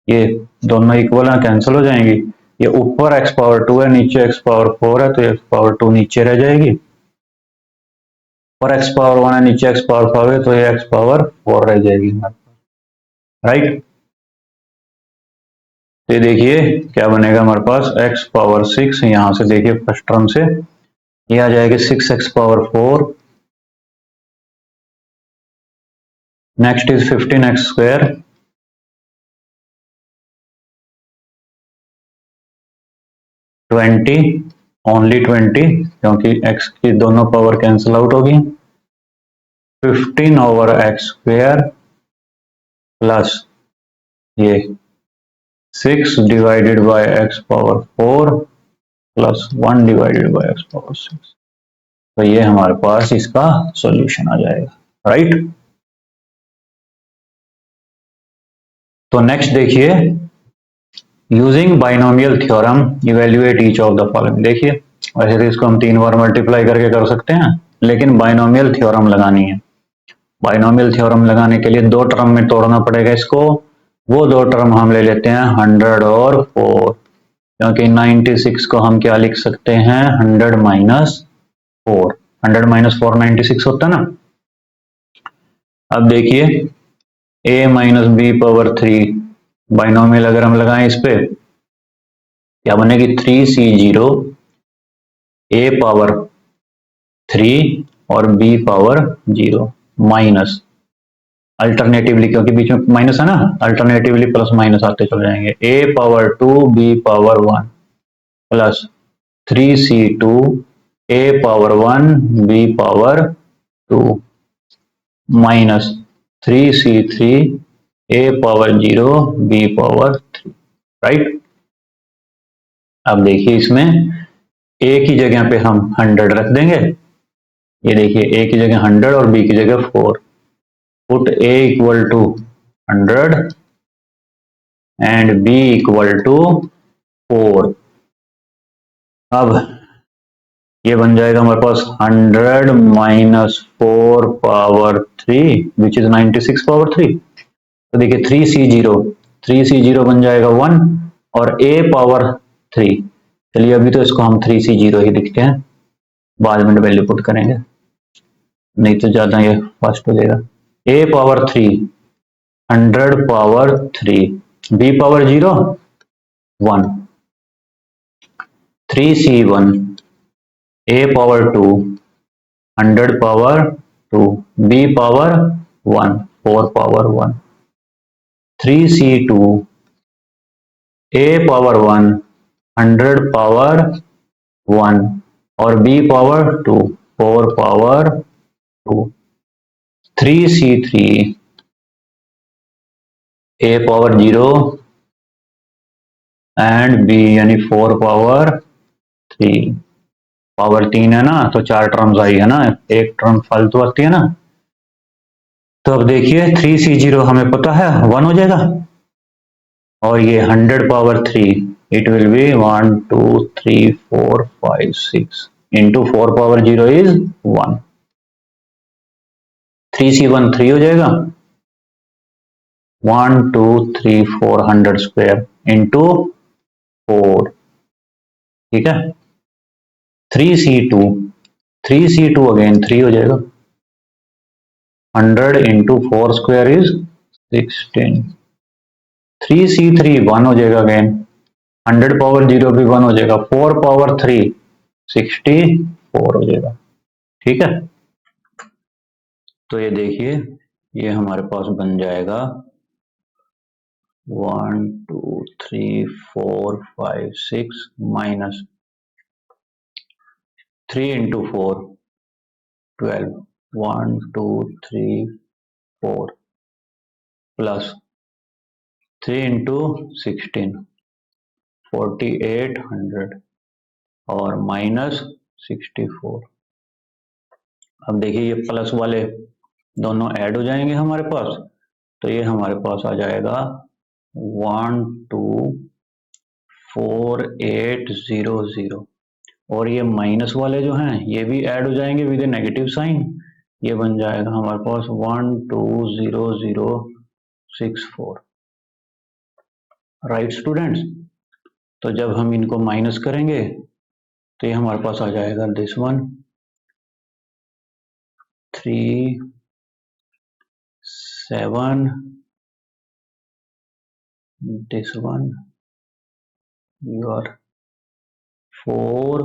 ये दोनों इक्वल है, कैंसिल हो जाएंगी। ये ऊपर x⁴2 है, नीचे x⁴4 है, तो x⁴2 नीचे रह जाएगी। ऊपर x⁴1 है, नीचे x⁴5 है, तो ये x⁴4 रह जाएगी, राइट। तो ये देखिए क्या बनेगा हमारे पास, x⁴6, यहां से देखिए फर्स्ट टर्म से ये आ जाएगा 6x⁴4, next is 15x², only 20 क्योंकि x की दोनों पावर कैंसिल आउट होगी। 15/x² प्लस ये 6/x⁴ प्लस 1/x⁴6, तो ये हमारे पास इसका सॉल्यूशन आ जाएगा, राइट। तो नेक्स्ट देखिए, using binomial theorem evaluate each of the following. देखिए वैसे तो इसको हम 3 बार मल्टीप्लाई करके कर सकते हैं, लेकिन बाइनोमियल थ्योरम लगानी है। बाइनोमियल थ्योरम लगाने के लिए 2 टर्म में तोड़ना पड़ेगा इसको। वो 2 टर्म हम ले लेते हैं 100 और 4, क्योंकि 96 को हम क्या लिख सकते हैं 100 माइनस 4, 100 माइनस 4 96 होता है ना। अब देखिए a माइनस b⁴, बाइनोमियल अगर हम लगाएं इस पे क्या बनेगी 3c0 a⁴3 और b⁴0 माइनस अल्टरनेटिवली, क्योंकि बीच में माइनस है ना, अल्टरनेटिवली प्लस माइनस आते चले जाएंगे, a⁴2 b⁴1 plus 3c2 a⁴1 b⁴2 minus 3c3 a⁴0 b⁴3, right. अब देखिए इसमें a की जगह पे हम 100 रख देंगे। ये देखिए a की जगह 100 और b की जगह 4, put a equal to 100 and b equal to 4। अब ये बन जाएगा हमारे पास 100 माइनस 4⁴3 विच इज 96⁴3। तो देखिए 3c0 बन जाएगा 1 और a⁴3, चलिए अभी तो इसको हम 3c0 ही लिखते हैं, बाद में वैल्यू पुट करेंगे, नहीं तो ज्यादा ये फास्ट हो जाएगा। a⁴3 100⁴3 b⁴0 1, 3c1 a⁴2 100⁴2 b⁴1 4⁴1, 3c2 a⁴1 100⁴1 और b⁴2 4⁴2, 3c3 a⁴0 and b यानी 4⁴3, पावर 3 है ना, तो 4 टर्म्स आई है ना, एक टर्म फालतू आती है ना। तो अब देखिए 3c0 हमें पता है 1 हो जाएगा, और ये 100⁴3 it will be 1 2 3 4 5 6 into 4⁴0 is 1, 3c1 3 हो जाएगा, 1 2 3 4 100² इंटू 4, ठीक है। 3c2 अगेन 3 हो जाएगा, 100 इंटू 4² इज 16, 3c3 1 हो जाएगा अगेन, 100 पावर 0 भी 1 हो जाएगा, 4 पावर 3 64 हो जाएगा। ठीक है, तो ये देखिए ये हमारे पास बन जाएगा 1 2 3 4 5 6 माइनस 3 इंटू 4 12, 1 2 3 4 प्लस 3 इंटू 16 4800 और माइनस 64। अब देखिए ये प्लस वाले दोनों ऐड हो जाएंगे हमारे पास, तो ये हमारे पास आ जाएगा 124800 और ये माइनस वाले जो हैं ये भी ऐड हो जाएंगे विद नेगेटिव साइन, ये बन जाएगा हमारे पास 120064। राइट स्टूडेंट्स, तो जब हम इनको माइनस करेंगे तो ये हमारे पास आ जाएगा this one 3 7, this one your 4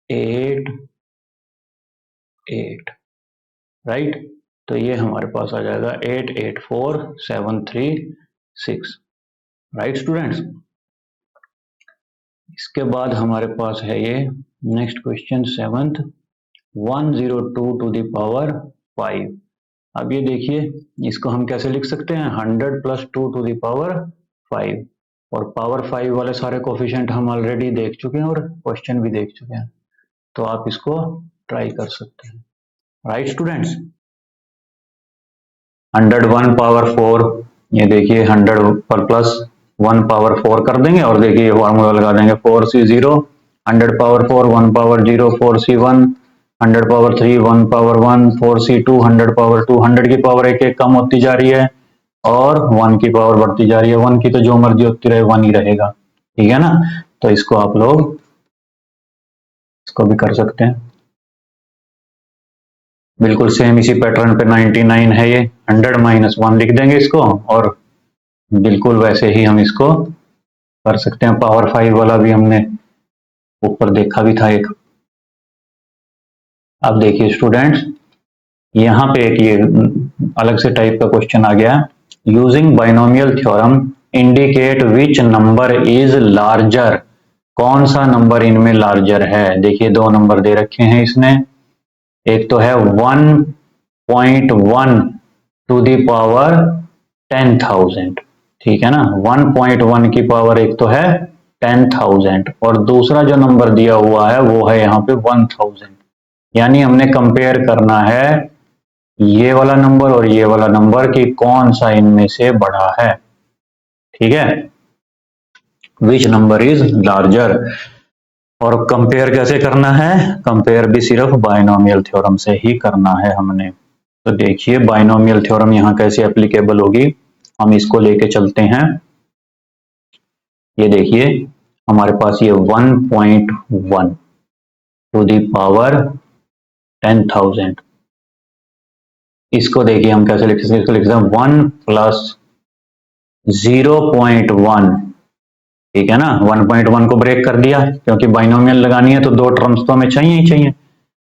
8 8, right. तो ये हमारे पास आ जाएगा 884736। राइट स्टूडेंट्स, इसके बाद हमारे पास है ये next question 7th 102 to the power 5। अब ये देखिए इसको हम कैसे लिख सकते हैं, 100 प्लस 2 टू द पावर 5, और पावर 5 वाले सारे कोफिशिएंट हम ऑलरेडी देख चुके हैं और क्वेश्चन भी देख चुके हैं, तो आप इसको ट्राई कर सकते हैं। राइट स्टूडेंट्स, 101 पावर 4, ये देखिए 100 पर प्लस 1 पावर 4 कर देंगे और देखिए ये फॉर्मूला लगा देंगे 4c0, 100 power 4 1 power 0 4c1, 100 power 3 1 power 1 4c2, 100 power 2, 100 की पावर एक एक कम होती जा रही है और 1 की पावर बढ़ती जा रही है, 1 की तो जो मर्जी होती रहे 1 ही रहेगा। ठीक है ना, तो इसको आप लोग इसको भी कर सकते हैं बिल्कुल सेम इसी पैटर्न पे। 99 है ये, 100 माइनस 1 लिख देंगे इसको और बिल्कुल वैसे ही हम इसको कर सकते हैं। पावर 5 वाला भी हमने ऊपर देखा भी था एक। अब देखिए स्टूडेंट्स, यहाँ पे एक ये अलग से टाइप का क्वेश्चन आ गया, using binomial theorem indicate which number is larger. कौन सा नंबर इनमें लार्जर है। देखिए दो नंबर दे रखे हैं इसने, एक तो है 1.1 टू दी पावर 10,000, ठीक है ना, 1.1 की पावर एक तो है 10,000 और दूसरा जो नंबर दिया हुआ है वो है यहाँ पे 1000। यानी हमने कंपेयर करना है ये वाला नंबर और ये वाला नंबर कि कौन सा इनमें से बड़ा है। ठीक है, विच नंबर इज लार्जर। और कंपेयर कैसे करना है, कंपेयर भी सिर्फ बाइनोमियल थ्योरम से ही करना है हमने। तो देखिए बाइनोमियल थ्योरम यहाँ कैसे एप्लीकेबल होगी, हम इसको लेके चलते हैं। ये देखिए हमारे पास ये 1.1 टू दी पावर 10,000, इसको देखिए हम कैसे लिख सकते हैं, इसको लिख सकते हैं 1 प्लस 0.1, ठीक है ना। 1.1 को ब्रेक कर दिया क्योंकि बाइनोमियल लगानी है तो दो टर्म्स तो हमें चाहिए ही चाहिए।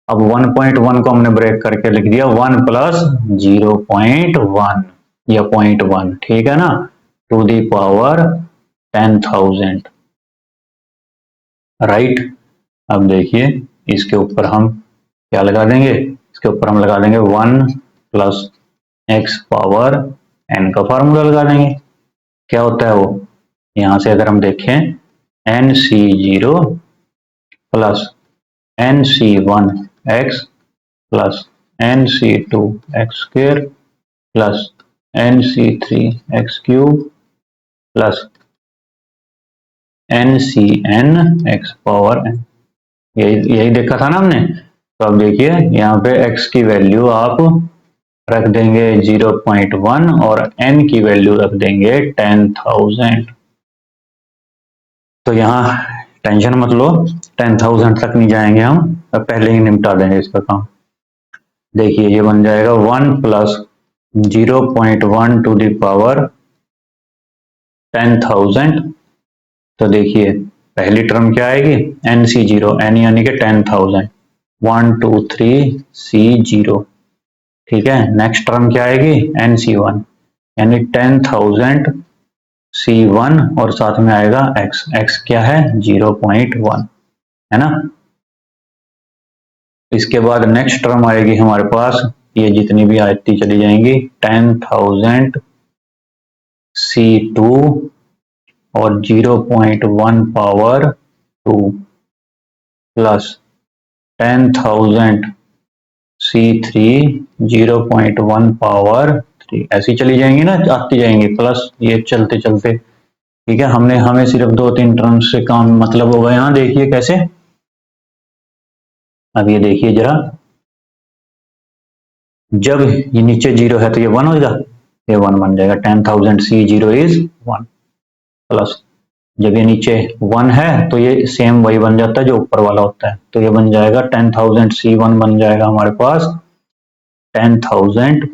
अब 1.1 को हमने ब्रेक करके लिख दिया 1 प्लस 0.1 या 0.1, ठीक है ना, टू दी पावर 10,000। राइट, अब देखिए इसके ऊपर हम क्या लगा देंगे, इसके ऊपर हम लगा देंगे 1 प्लस एक्स पावर n का फार्मूला लगा देंगे। क्या होता है वो, यहां से अगर हम देखें nc0 plus nc1 x plus nc2 x square plus nc3 x cube plus ncn x power n, यही देखा था ना हमने। तो अब देखिए यहाँ पे x की वैल्यू आप रख देंगे 0.1 और n की वैल्यू रख देंगे 10,000। तो यहाँ टेंशन मत लो, 10,000 तक नहीं जाएंगे हम, अब पहले ही निपटा देंगे इसका काम। देखिए ये बन जाएगा 1 प्लस 0.1 टू द पावर 10,000। तो देखिए पहली टर्म क्या आएगी, NC0, N यानी कि 10,000, 1 2 3 C0। ठीक है, नेक्स्ट टर्म क्या आएगी, NC1 यानी 10,000 C1 और साथ में आएगा X, X क्या है 0.1, है ना। इसके बाद नेक्स्ट टर्म आएगी हमारे पास, ये जितनी भी आती चली जाएंगी, 10,000 C2 और 0.1 पावर 2 प्लस 10,000 C3 0.1 पावर 3, ऐसी चली जाएंगी ना, आती जाएंगी प्लस ये चलते चलते। ठीक है, हमें सिर्फ 2-3 टर्म्स से काम मतलब होगा। यहाँ देखिए कैसे, अब ये देखिए जरा, जब ये नीचे 0 है तो ये 1 होगा, ये 1 बन जाएगा, 10,000 C0 इज 1 प्लस, जब ये नीचे 1 है तो ये सेम वही बन जाता है जो ऊपर वाला होता है, तो ये बन जाएगा 10,000 C1 बन जाएगा हमारे पास 10,000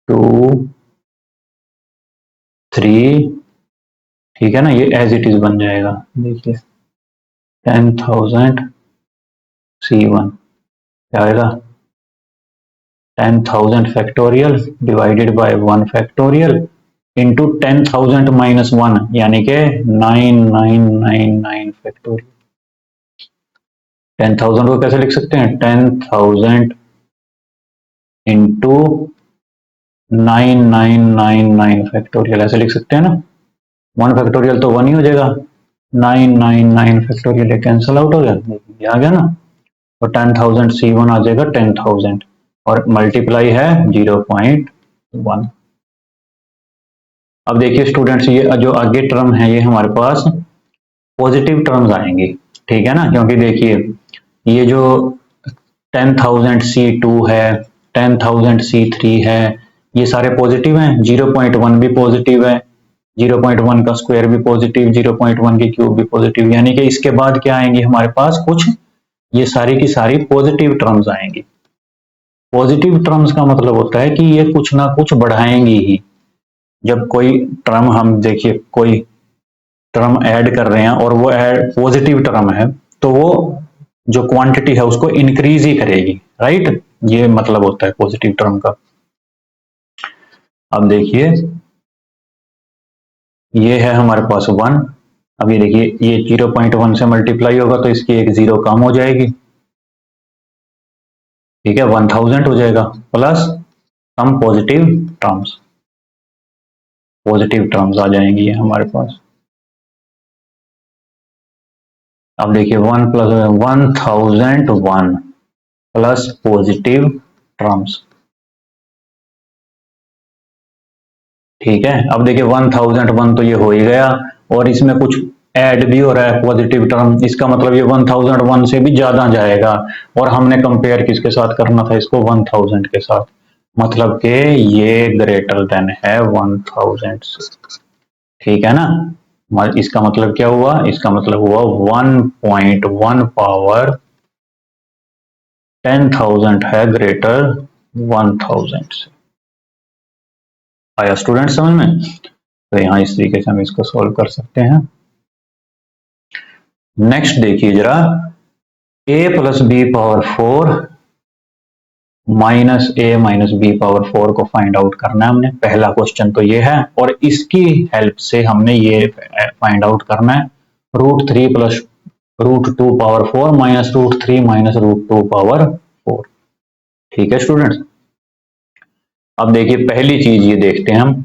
2 3, ठीक है ना, ये एज इट इज बन जाएगा। देखिए 10,000 C1 क्या आएगा, 10,000 factorial divided bye 1 factorial into 10,000 minus 1 यानी कि 9,999 फैक्टोरियल। 10,000 को कैसे लिख सकते हैं, 10,000 इंटू 9,999 फैक्टोरियल, ऐसे लिख सकते हैं ना। 1 फैक्टोरियल तो 1 ही हो जाएगा, 999 फैक्टोरियल कैंसिल आउट हो गया, ये आ गया ना। तो 10,000 C1 आ जाएगा 10,000 और मल्टीप्लाई है 0.1। अब देखिए स्टूडेंट्स, ये जो आगे टर्म है ये हमारे पास पॉजिटिव टर्म्स आएंगी, ठीक है ना, क्योंकि देखिए ये जो 10,000 C2 है, 10,000 C3 है, ये सारे पॉजिटिव हैं, 0.1 भी पॉजिटिव है, 0.1 का स्क्वायर भी पॉजिटिव, 0.1 की क्यूब भी पॉजिटिव, यानी कि इसके बाद क्या आएंगी हमारे पास, कुछ ये सारी की सारी पॉजिटिव टर्म्स आएंगी। पॉजिटिव टर्म्स का मतलब होता है कि ये कुछ ना कुछ बढ़ाएंगी ही। जब कोई टर्म, हम देखिए कोई टर्म ऐड कर रहे हैं और वो पॉजिटिव टर्म है तो वो जो क्वांटिटी है उसको इंक्रीज ही करेगी, राइट, ये मतलब होता है पॉजिटिव टर्म का। अब देखिए ये है हमारे पास 1, अब ये देखिए ये 0.1 से मल्टीप्लाई होगा तो इसकी एक 0 कम हो जाएगी, ठीक है, 1000 हो जाएगा प्लस सम पॉजिटिव टर्म्स आ जाएंगी ये हमारे पास। अब देखिए 1 प्लस 1001 प्लस पॉजिटिव टर्म्स, ठीक है। अब देखिए 1001 तो ये हो ही गया और इसमें कुछ ऐड भी हो रहा है पॉजिटिव टर्म, इसका मतलब ये 1001 से भी ज्यादा जाएगा और हमने कंपेयर किसके साथ करना था, इसको 1000 के साथ, मतलब कि ये ग्रेटर देन है 1000 से, ठीक है ना। इसका मतलब क्या हुआ, इसका मतलब हुआ 1.1 पावर 10,000 है ग्रेटर 1000 से। आया स्टूडेंट समझ में, तो यहाँ इस तरीके से हम इसको सॉल्व कर सकते हैं। नेक्स्ट देखिए जरा, a plus B power 4 minus a minus b power 4 को फाइंड आउट करना है हमने, पहला क्वेश्चन तो ये है और इसकी हेल्प से हमने ये फाइंड आउट करना है √3 plus √2 power 4 minus √3 minus √2 power 4, ठीक है स्टूडेंट्स। अब देखिए पहली चीज ये देखते हैं हम,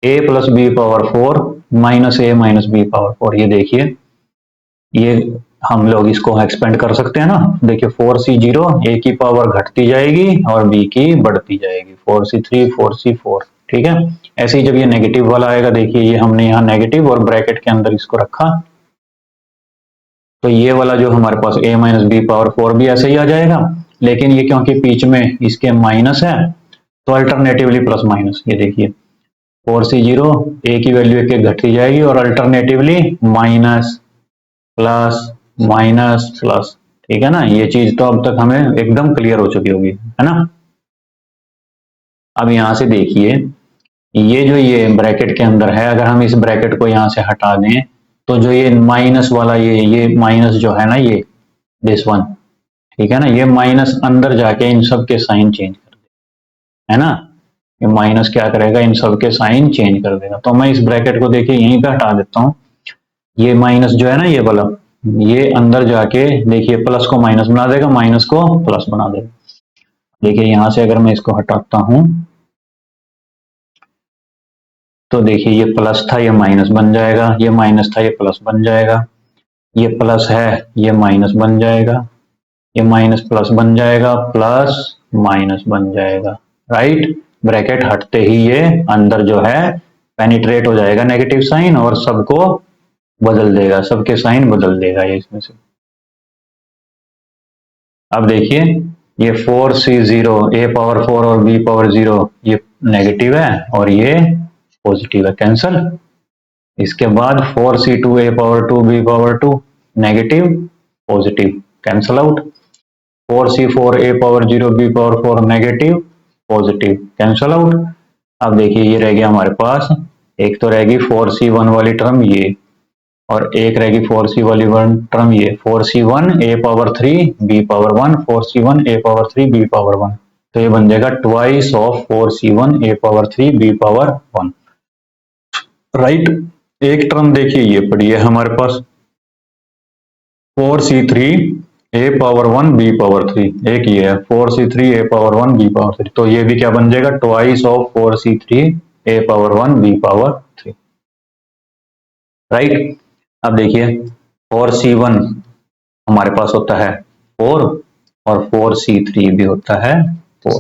a plus B power 4 minus a minus b power 4, ये देखिए ये हम लोग इसको एक्सपेंड कर सकते हैं ना। देखिए 4C0, a की पावर घटती जाएगी और b की बढ़ती जाएगी, 4C3 4C4, ठीक है। ऐसे ही जब ये नेगेटिव वाला आएगा, देखिए ये हमने यहाँ नेगेटिव और ब्रैकेट के अंदर इसको रखा, तो ये वाला जो हमारे पास a माइनस बी पावर 4 भी ऐसे ही आ जाएगा, लेकिन ये क्योंकि बीच में इसके माइनस है तो अल्टरनेटिवली प्लस माइनस, ये देखिए 4C0 a की वैल्यू एक घटती जाएगी और alternatively minus plus minus plus, ठीक है ना। ये चीज तो अब तक हमें एकदम क्लियर हो चुकी होगी, है ना। अब यहाँ से देखिए, ये जो ये ब्रैकेट के अंदर है, अगर हम इस ब्रैकेट को यहाँ से हटा दें तो जो ये माइनस वाला ये माइनस जो है ना, ये दिस वन, ठीक है ना, ये माइनस अंदर जाके इन सब के साइन चेंज कर देगा, है ना। ये माइनस क्या करेगा, इन सब के साइन चेंज कर देगा। तो मैं इस ब्रैकेट को देखिए यहीं पे हटा देता हूँ। ये माइनस जो है ना, ये वाला, ये अंदर जाके देखिए प्लस को माइनस बना देगा, माइनस को प्लस बना देगा। देखिए यहां से अगर मैं इसको हटाता हूं तो देखिए ये प्लस था, ये माइनस बन जाएगा, ये माइनस था, ये प्लस बन जाएगा, ये प्लस है, ये माइनस बन जाएगा, ये माइनस प्लस बन जाएगा, प्लस माइनस बन जाएगा, राइट। ब्रैकेट हटते ही ये अंदर जो है पेनिट्रेट हो जाएगा नेगेटिव साइन और सबको बदल देगा, सबके साइन बदल देगा ये इसमें से। अब देखिए ये 4c0 a पावर 4 और b पावर 0 ये नेगेटिव है और ये पॉजिटिव है, कैंसल। इसके बाद 4c2 a power 2 b power 2 negative positive, cancel out. 4c4 a power 0 b power 4 negative positive, cancel out. अब देखिए ये रह गया हमारे पास, एक तो रहेगी 4c1 वाली टर्म ये, और एक रहेगी 4c वाली वन टर्म ये, 4c1 a power 3 b power 1, 4c1 a power 3 b power 1। तो ये बन जाएगा twice of 4c1 a power 3 b power 1, right. एक टर्म देखिए ये पड़ी है हमारे पास 4c3 a power 1 b power 3, एक ये है 4c3 a power 1 b power 3, तो ये भी क्या बन जाएगा twice of 4c3 a power 1 b power 3, right. अब देखिए 4c1 हमारे पास होता है 4 और 4c3 भी होता है 4,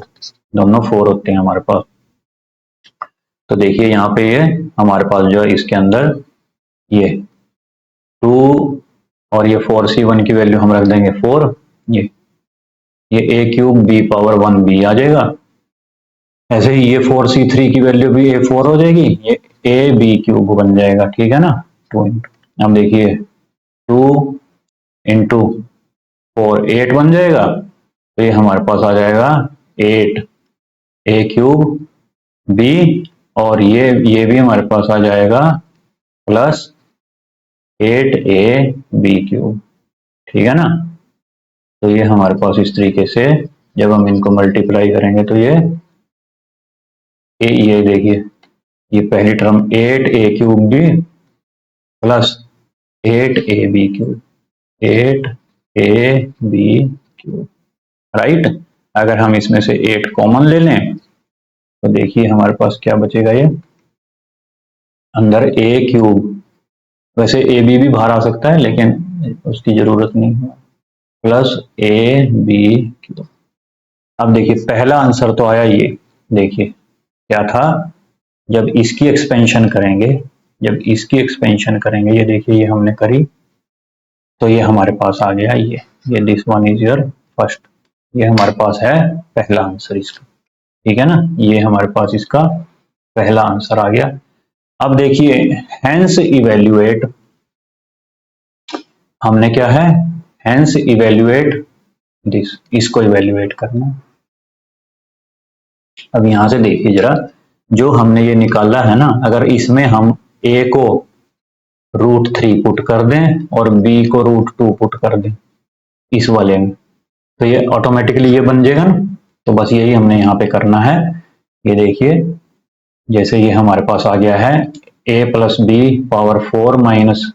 दोनों 4 होते हैं हमारे पास। तो देखिए यहाँ पे ये हमारे पास जो है इसके अंदर ये 2 और ये 4c1 की वैल्यू हम रख देंगे 4, ये a cube b power 1 b आ जाएगा। ऐसे ही ये 4c3 की वैल्यू भी a4 हो जाएगी, ये a b क्यूब बन जाएगा, ठीक है ना। 2 अब देखिए 2 इंटू 4 8 बन जाएगा, तो ये हमारे पास आ जाएगा 8 a क्यूब b, और ये भी हमारे पास आ जाएगा प्लस 8 a b क्यूब, ठीक है ना। तो ये हमारे पास इस तरीके से जब हम इनको मल्टीप्लाई करेंगे तो ये देखिए ये पहली term 8 a cube b plus 8 a b cube, 8 a b cube, right. अगर हम इसमें से 8 कॉमन ले लें तो देखिए हमारे पास क्या बचेगा, ये अंदर a क्यूब, वैसे ए बी भी बाहर आ सकता है लेकिन उसकी जरूरत नहीं है, प्लस ए बी क्यूब। अब देखिए पहला आंसर तो आया ये, देखिए क्या था, जब इसकी एक्सपेंशन करेंगे, जब इसकी एक्सपेंशन करेंगे, ये देखिए ये हमने करी तो ये हमारे पास आ गया ये this one is your first, ये हमारे पास है पहला आंसर इसका, ठीक है ना। ये हमारे पास इसका पहला आंसर आ गया। अब देखिए हेंस इवेल्युएट, हमने क्या है, हेंस इवेल्युएट दिस, इसको इवेल्युएट करना। अब यहां से देखिए जरा, जो हमने ये निकाला है ना, अगर इसमें हम a को √3 पुट कर दें और b को √2 पुट कर दें इस वाले में, तो ये ऑटोमेटिकली ये बन जाएगा ना। तो बस यही हमने यहाँ पे करना है। ये देखिए जैसे ये हमारे पास आ गया है a plus B power 4 minus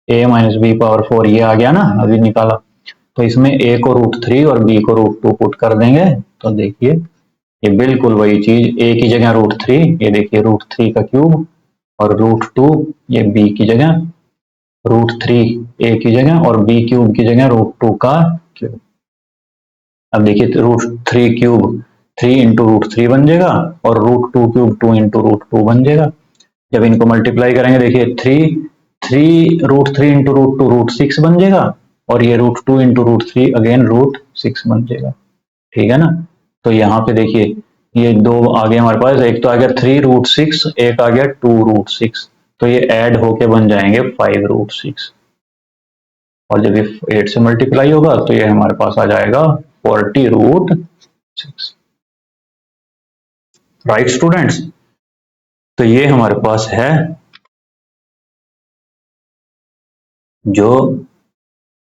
a minus b power 4, ये आ गया ना अभी निकाला। तो इसमें a को √3 और b को √2 पुट कर देंगे तो देखिए ये बिल्कुल वही चीज, a की जगह √3, ये देखिए √3 का क्यूब, और √2 ये b की जगह, √3 a की जगह और b क्यूब की जगह √2 का क्यूब। अब देखिए √3 क्यूब 3 इंटू √3 बन जाएगा और √2 क्यूब 2 इंटू √2 बन जाएगा। जब इनको मल्टीप्लाई करेंगे देखिए 3 इंटू √2 √6 बन जाएगा, और ये √2 इंटू √3 अगेन √6 बन जाएगा, ठीक है ना। तो यहाँ पे देखिए ये दो आ गए हमारे पास, एक तो आ गया 3 √6, एक आ गया 2 √6, तो ये ऐड होके बन जाएंगे 5 √6, और जब ये 8 से मल्टीप्लाई होगा तो ये हमारे पास आ जाएगा 40 √6। राइट स्टूडेंट्स, तो ये हमारे पास है जो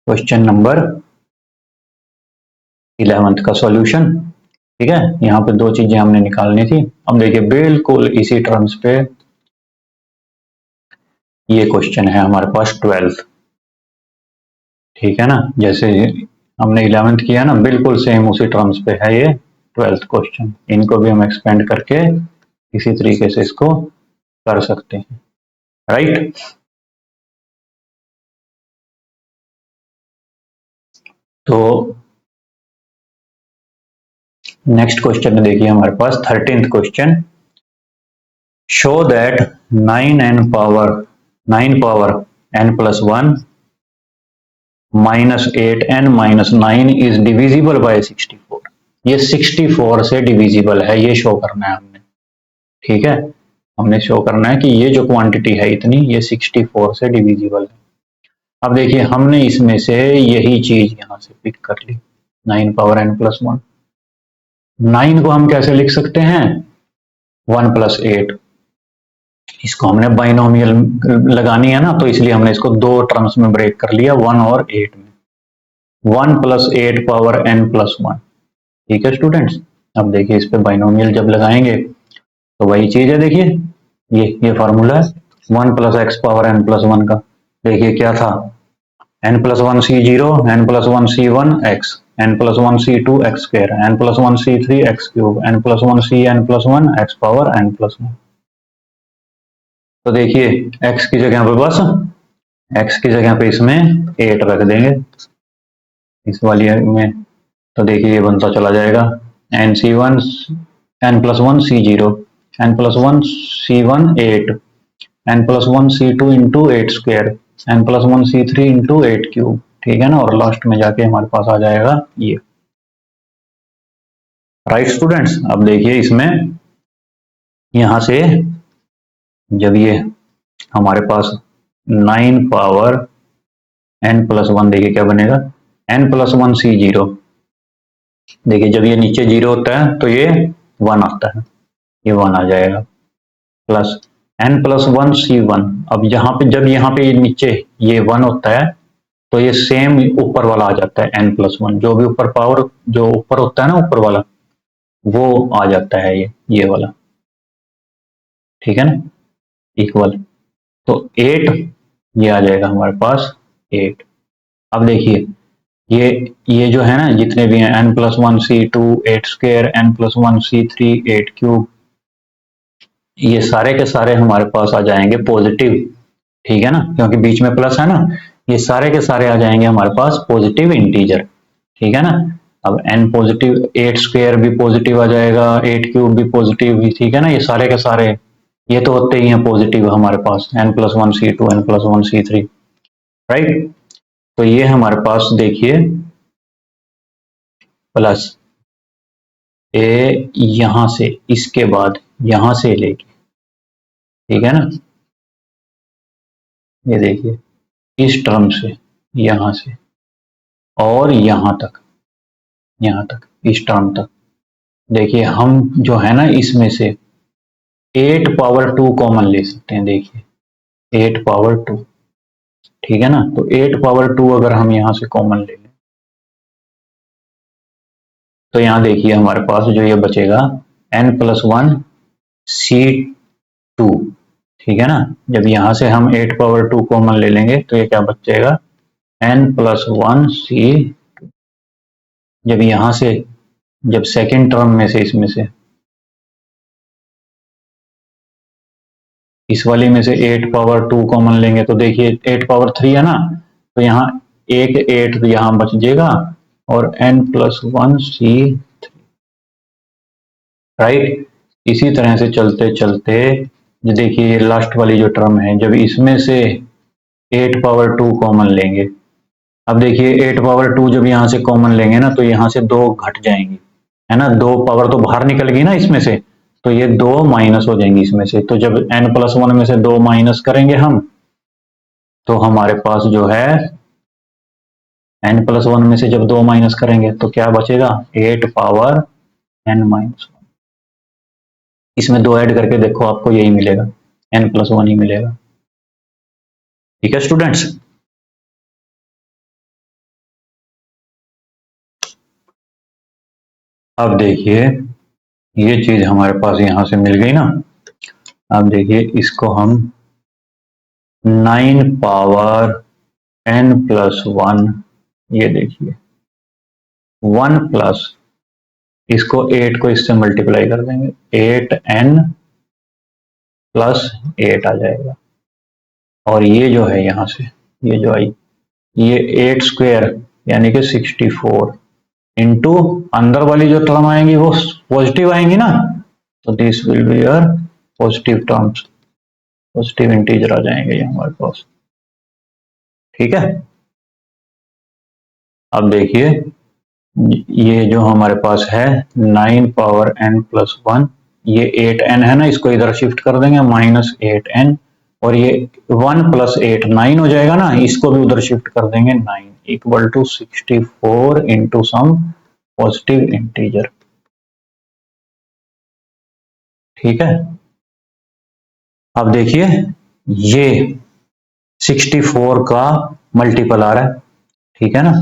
क्वेश्चन नंबर 11th का सॉल्यूशन। ठीक है, यहाँ पे दो चीजें हमने निकालनी थी। अब देखिए बिल्कुल इसी टर्म्स पे ये क्वेश्चन है हमारे पास 12th। ठीक है ना, जैसे हमने 11th किया ना, बिल्कुल सेम उसी टर्म्स पे है ये 12th क्वेश्चन। इनको भी हम एक्सपेंड करके इसी तरीके से इसको कर सकते हैं। राइट, तो नेक्स्ट क्वेश्चन में देखिए हमारे पास 13th question. Show that 9 n plus 1 minus 8n minus 9 is divisible by 64। ये 64 से डिविजिबल है, ये शो करना है हमने। ठीक है, हमने शो करना है कि ये जो क्वांटिटी है इतनी, ये 64 से डिविजिबल है। अब देखिए हमने इसमें से यही चीज यहां से पिक कर ली, 9 पावर n plus 1। 9 को हम कैसे लिख सकते हैं, 1 plus 8। इसको हमने बाइनोमियल लगानी है ना, तो इसलिए हमने इसको दो टर्म्स में ब्रेक कर लिया, 1 और 8 में। 1 plus 8 पावर n plus 1। ठीक है स्टूडेंट्स, अब देखिए इस पे बाइनोमियल जब लगाएंगे तो वही चीज है। देखिए ये फॉर्मूला है 1 plus x power n plus 1 का। देखिए क्या था, n plus 1 c0, n plus 1 c1 x, n plus 1 c2 x square, n plus 1 c3 x cube, n plus 1 cn plus 1 x power n plus 1। तो देखिए x की जगह पे बस x की जगह पे इसमें 8 रख देंगे इस वाली में, तो देखिए ये बनता चला जाएगा n c1 n plus 1 c0, n plus 1 c1 8, n plus 1 c2 into 8 square, n plus 1 c3 into 8 cube. ठीक है ना, और लास्ट में जाके हमारे पास आ जाएगा ये। राइट स्टूडेंट्स, अब देखिए इसमें यहां से जब ये हमारे पास 9 पावर n plus 1, देखिए क्या बनेगा, n plus 1 c0। देखिए जब ये नीचे 0 होता है तो ये 1 आता है, ये 1 आ जाएगा, प्लस n plus 1 c1। अब यहाँ पे जब यहाँ पे नीचे ये 1 होता है तो ये सेम ऊपर वाला आ जाता है n plus 1, जो भी ऊपर पावर जो ऊपर होता है ना ऊपर वाला, वो आ जाता है ये वाला। ठीक है ना, इक्वल, तो 8 ये आ जाएगा हमारे पास 8। अब देखिए ये जो है ना जितने भी हैं n plus 1 c2 8 square, n plus 1 c3 8 cube, ये सारे के सारे हमारे पास आ जाएंगे पॉजिटिव। ठीक है ना, क्योंकि बीच में प्लस है ना, ये सारे के सारे आ जाएंगे हमारे पास पॉजिटिव इंटीजर। ठीक है ना, अब n पॉजिटिव, 8 स्क्वायर भी पॉजिटिव आ जाएगा, 8 क्यूब भी पॉजिटिव भी। ठीक है ना, ये सारे के सारे ये तो होते ही हैं पॉजिटिव हमारे पास, n plus 1 c2 n plus 1 c3। Right, तो ये हमारे पास देखिए प्लस ए यहां से, इसके बाद यहां से लेके, ठीक है ना, ये देखिए इस टर्म से यहां से और यहां तक इस टर्म तक। देखिए हम जो है ना इसमें से 8 पावर 2 कॉमन ले सकते हैं। देखिए 8 पावर 2, ठीक है ना, तो 8 पावर 2 अगर हम यहां से कॉमन ले लें तो यहां देखिए हमारे पास जो ये बचेगा n plus 1 c2। ठीक है ना, जब यहां से हम 8 पावर 2 कॉमन ले लेंगे तो ये क्या बचेगा, n plus 1 c। जब यहां से जब सेकेंड टर्म में से इसमें से इस वाली में से 8 पावर 2 कॉमन लेंगे तो देखिए 8 पावर 3 है ना, तो यहाँ एक 8 यहां बच जाएगा और n plus 1 c। राइट, इसी तरह से चलते चलते देखिए ये लास्ट वाली जो टर्म है, जब इसमें से 8 पावर 2 कॉमन लेंगे, अब देखिए 8 पावर 2 जब यहाँ से कॉमन लेंगे ना तो यहाँ से 2 घट जाएंगी, है ना, 2 पावर तो बाहर निकल गई ना इसमें से, तो ये 2 माइनस हो जाएंगी इसमें से। तो जब n प्लस 1 में से 2 माइनस करेंगे हम, तो हमारे पास जो है n प्लस 1 में से जब 2 माइनस करेंगे तो क्या बचेगा, 8 पावर n माइनस 1। इसमें 2 ऐड करके देखो, आपको यही मिलेगा, n+1 ही मिलेगा। ठीक है स्टूडेंट्स। अब देखिए ये चीज हमारे पास यहां से मिल गई ना। अब देखिए इसको हम 9 पावर n+1, ये देखिए 1 प्लस इसको 8 को इससे मल्टीप्लाई कर देंगे, 8n+8 आ जाएगा। और ये जो है यहां से ये जो आई, ये 8 स्क्वायर यानी कि 64 इंटू अंदर वाली जो टर्म आएंगी वो पॉजिटिव आएंगी ना, तो this will be your positive terms, positive integer आ जाएंगे ये हमारे पास। ठीक है। अब देखिए ये जो हमारे पास है 9 पावर n+1, ये 8n है ना, इसको इधर शिफ्ट कर देंगे -8n, और ये 1 + 8 9 हो जाएगा ना, इसको भी उधर शिफ्ट कर देंगे 9 = 64 इंटू सम पॉजिटिव इंटीजर। ठीक है। अब देखिए ये 64 का मल्टीपल आ रहा है, ठीक है ना,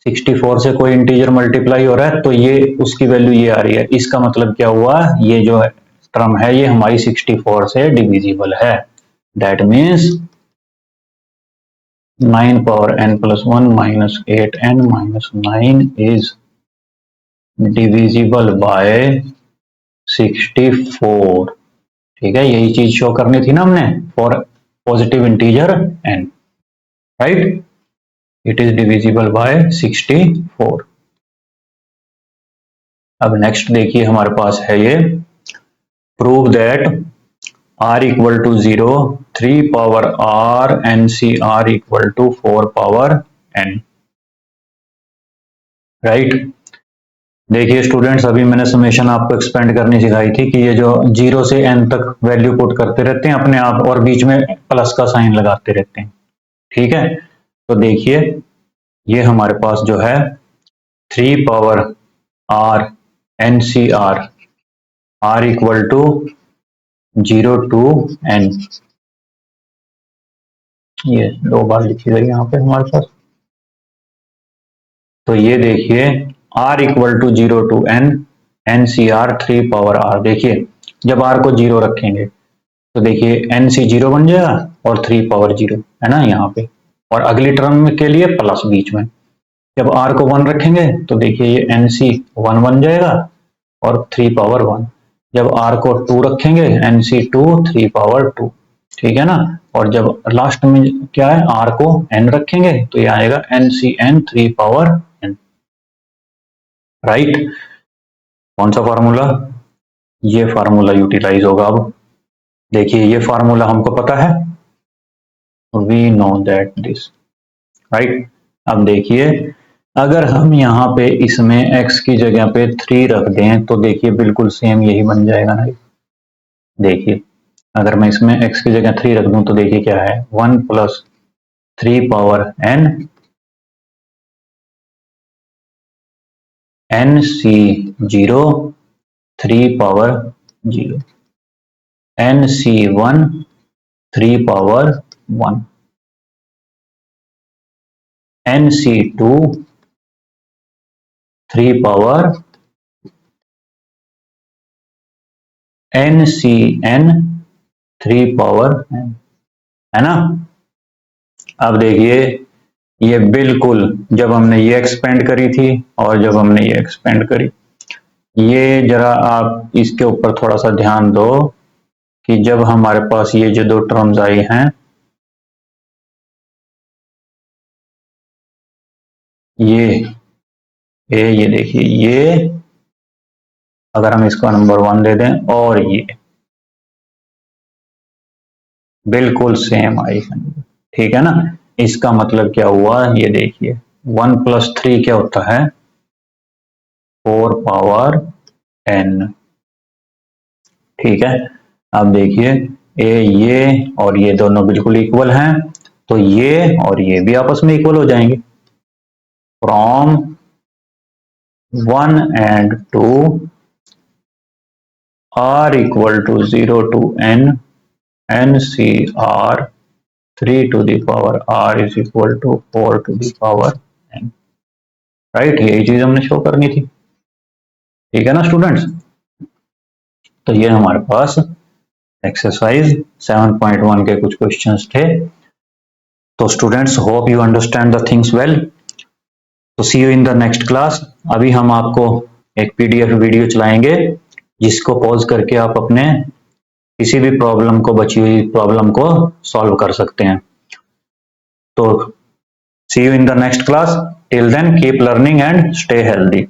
64 से कोई इंटीजर मल्टीप्लाई हो रहा है तो ये उसकी वैल्यू ये आ रही है, इसका मतलब क्या हुआ, ये जो टर्म है ये हमारी 64 से डिविजिबल है। That means 9 power n+1 -8n - 9 is divisible by 64। ठीक है, यही चीज शो करनी थी ना हमने for positive integer n, right. It is divisible by 64। अब नेक्स्ट देखिए हमारे पास है ये, prove that r = 0, 3 power r NCr = 4 power n, right. देखिए स्टूडेंट्स, अभी मैंने समेशन आपको एक्सपेंड करनी सिखाई थी कि ये जो 0 से n तक वैल्यू पुट करते रहते हैं अपने आप, और बीच में प्लस का साइन लगाते रहते हैं। ठीक है, तो देखिए ये हमारे पास जो है 3 power r NCr r = 0 to n, ये 2 बार लिखी गई यहाँ पे हमारे पास। तो ये देखिए r = 0 to n NCr 3 power r, देखिए जब r को 0 रखेंगे तो देखिए NC 0 बन जाएगा और 3 पावर 0 है ना यहाँ पे, और अगली टर्म के लिए प्लस बीच में। जब r को 1 रखेंगे तो देखिए ये NC 1 बन जाएगा और 3 पावर 1। जब r को 2 रखेंगे NC 2 3 पावर 2, ठीक है ना। और जब लास्ट में क्या है, r को n रखेंगे तो ये आएगा NCn 3 पावर n, राइट। कौन सा फार्मूला, ये फार्मूला यूटिलाइज होगा। अब देखिए ये फार्मूला हमको पता है, we know that this, right. अब देखिए अगर हम यहाँ पे इसमें x की जगह पे 3 रख दें तो देखिए बिल्कुल सेम यही बन जाएगा ना। देखिए अगर मैं इसमें x की जगह 3 रख दूं तो देखिए क्या है, 1 + 3 power n NC0 3 power 0 NC1 3 power 1 NC2 3 power NCn 3 power n, है ना। अब देखिए ये बिल्कुल जब हमने ये एक्सपेंड करी थी और जब हमने ये एक्सपेंड करी, ये जरा आप इसके ऊपर थोड़ा सा ध्यान दो कि जब हमारे पास ये जो 2 टर्म्स आई हैं, ये देखिए, ये अगर हम इसको नंबर 1 दे दें और ये बिल्कुल सेम आई है, ठीक है ना। इसका मतलब क्या हुआ, ये देखिए 1 + 3 क्या होता है, 4 पावर n, ठीक है। अब देखिए ये और ये दोनों बिल्कुल इक्वल हैं, तो ये और ये भी आपस में इक्वल हो जाएंगे। From 1 and 2 r equal to 0 to n NCR 3 to the power r is equal to 4 to the power n, right. यही चीज हमने शो करनी थी, ठीक है ना स्टूडेंट्स। तो ये हमारे पास एक्सरसाइज 7.1 के कुछ क्वेश्चंस थे। तो students hope you understand the things well. तो see you in the next class. अभी हम आपको एक पीडीएफ वीडियो चलाएंगे जिसको पॉज करके आप अपने किसी भी प्रॉब्लम को, बची हुई प्रॉब्लम को सॉल्व कर सकते हैं। तो see you in the next class. Till then keep learning and stay healthy.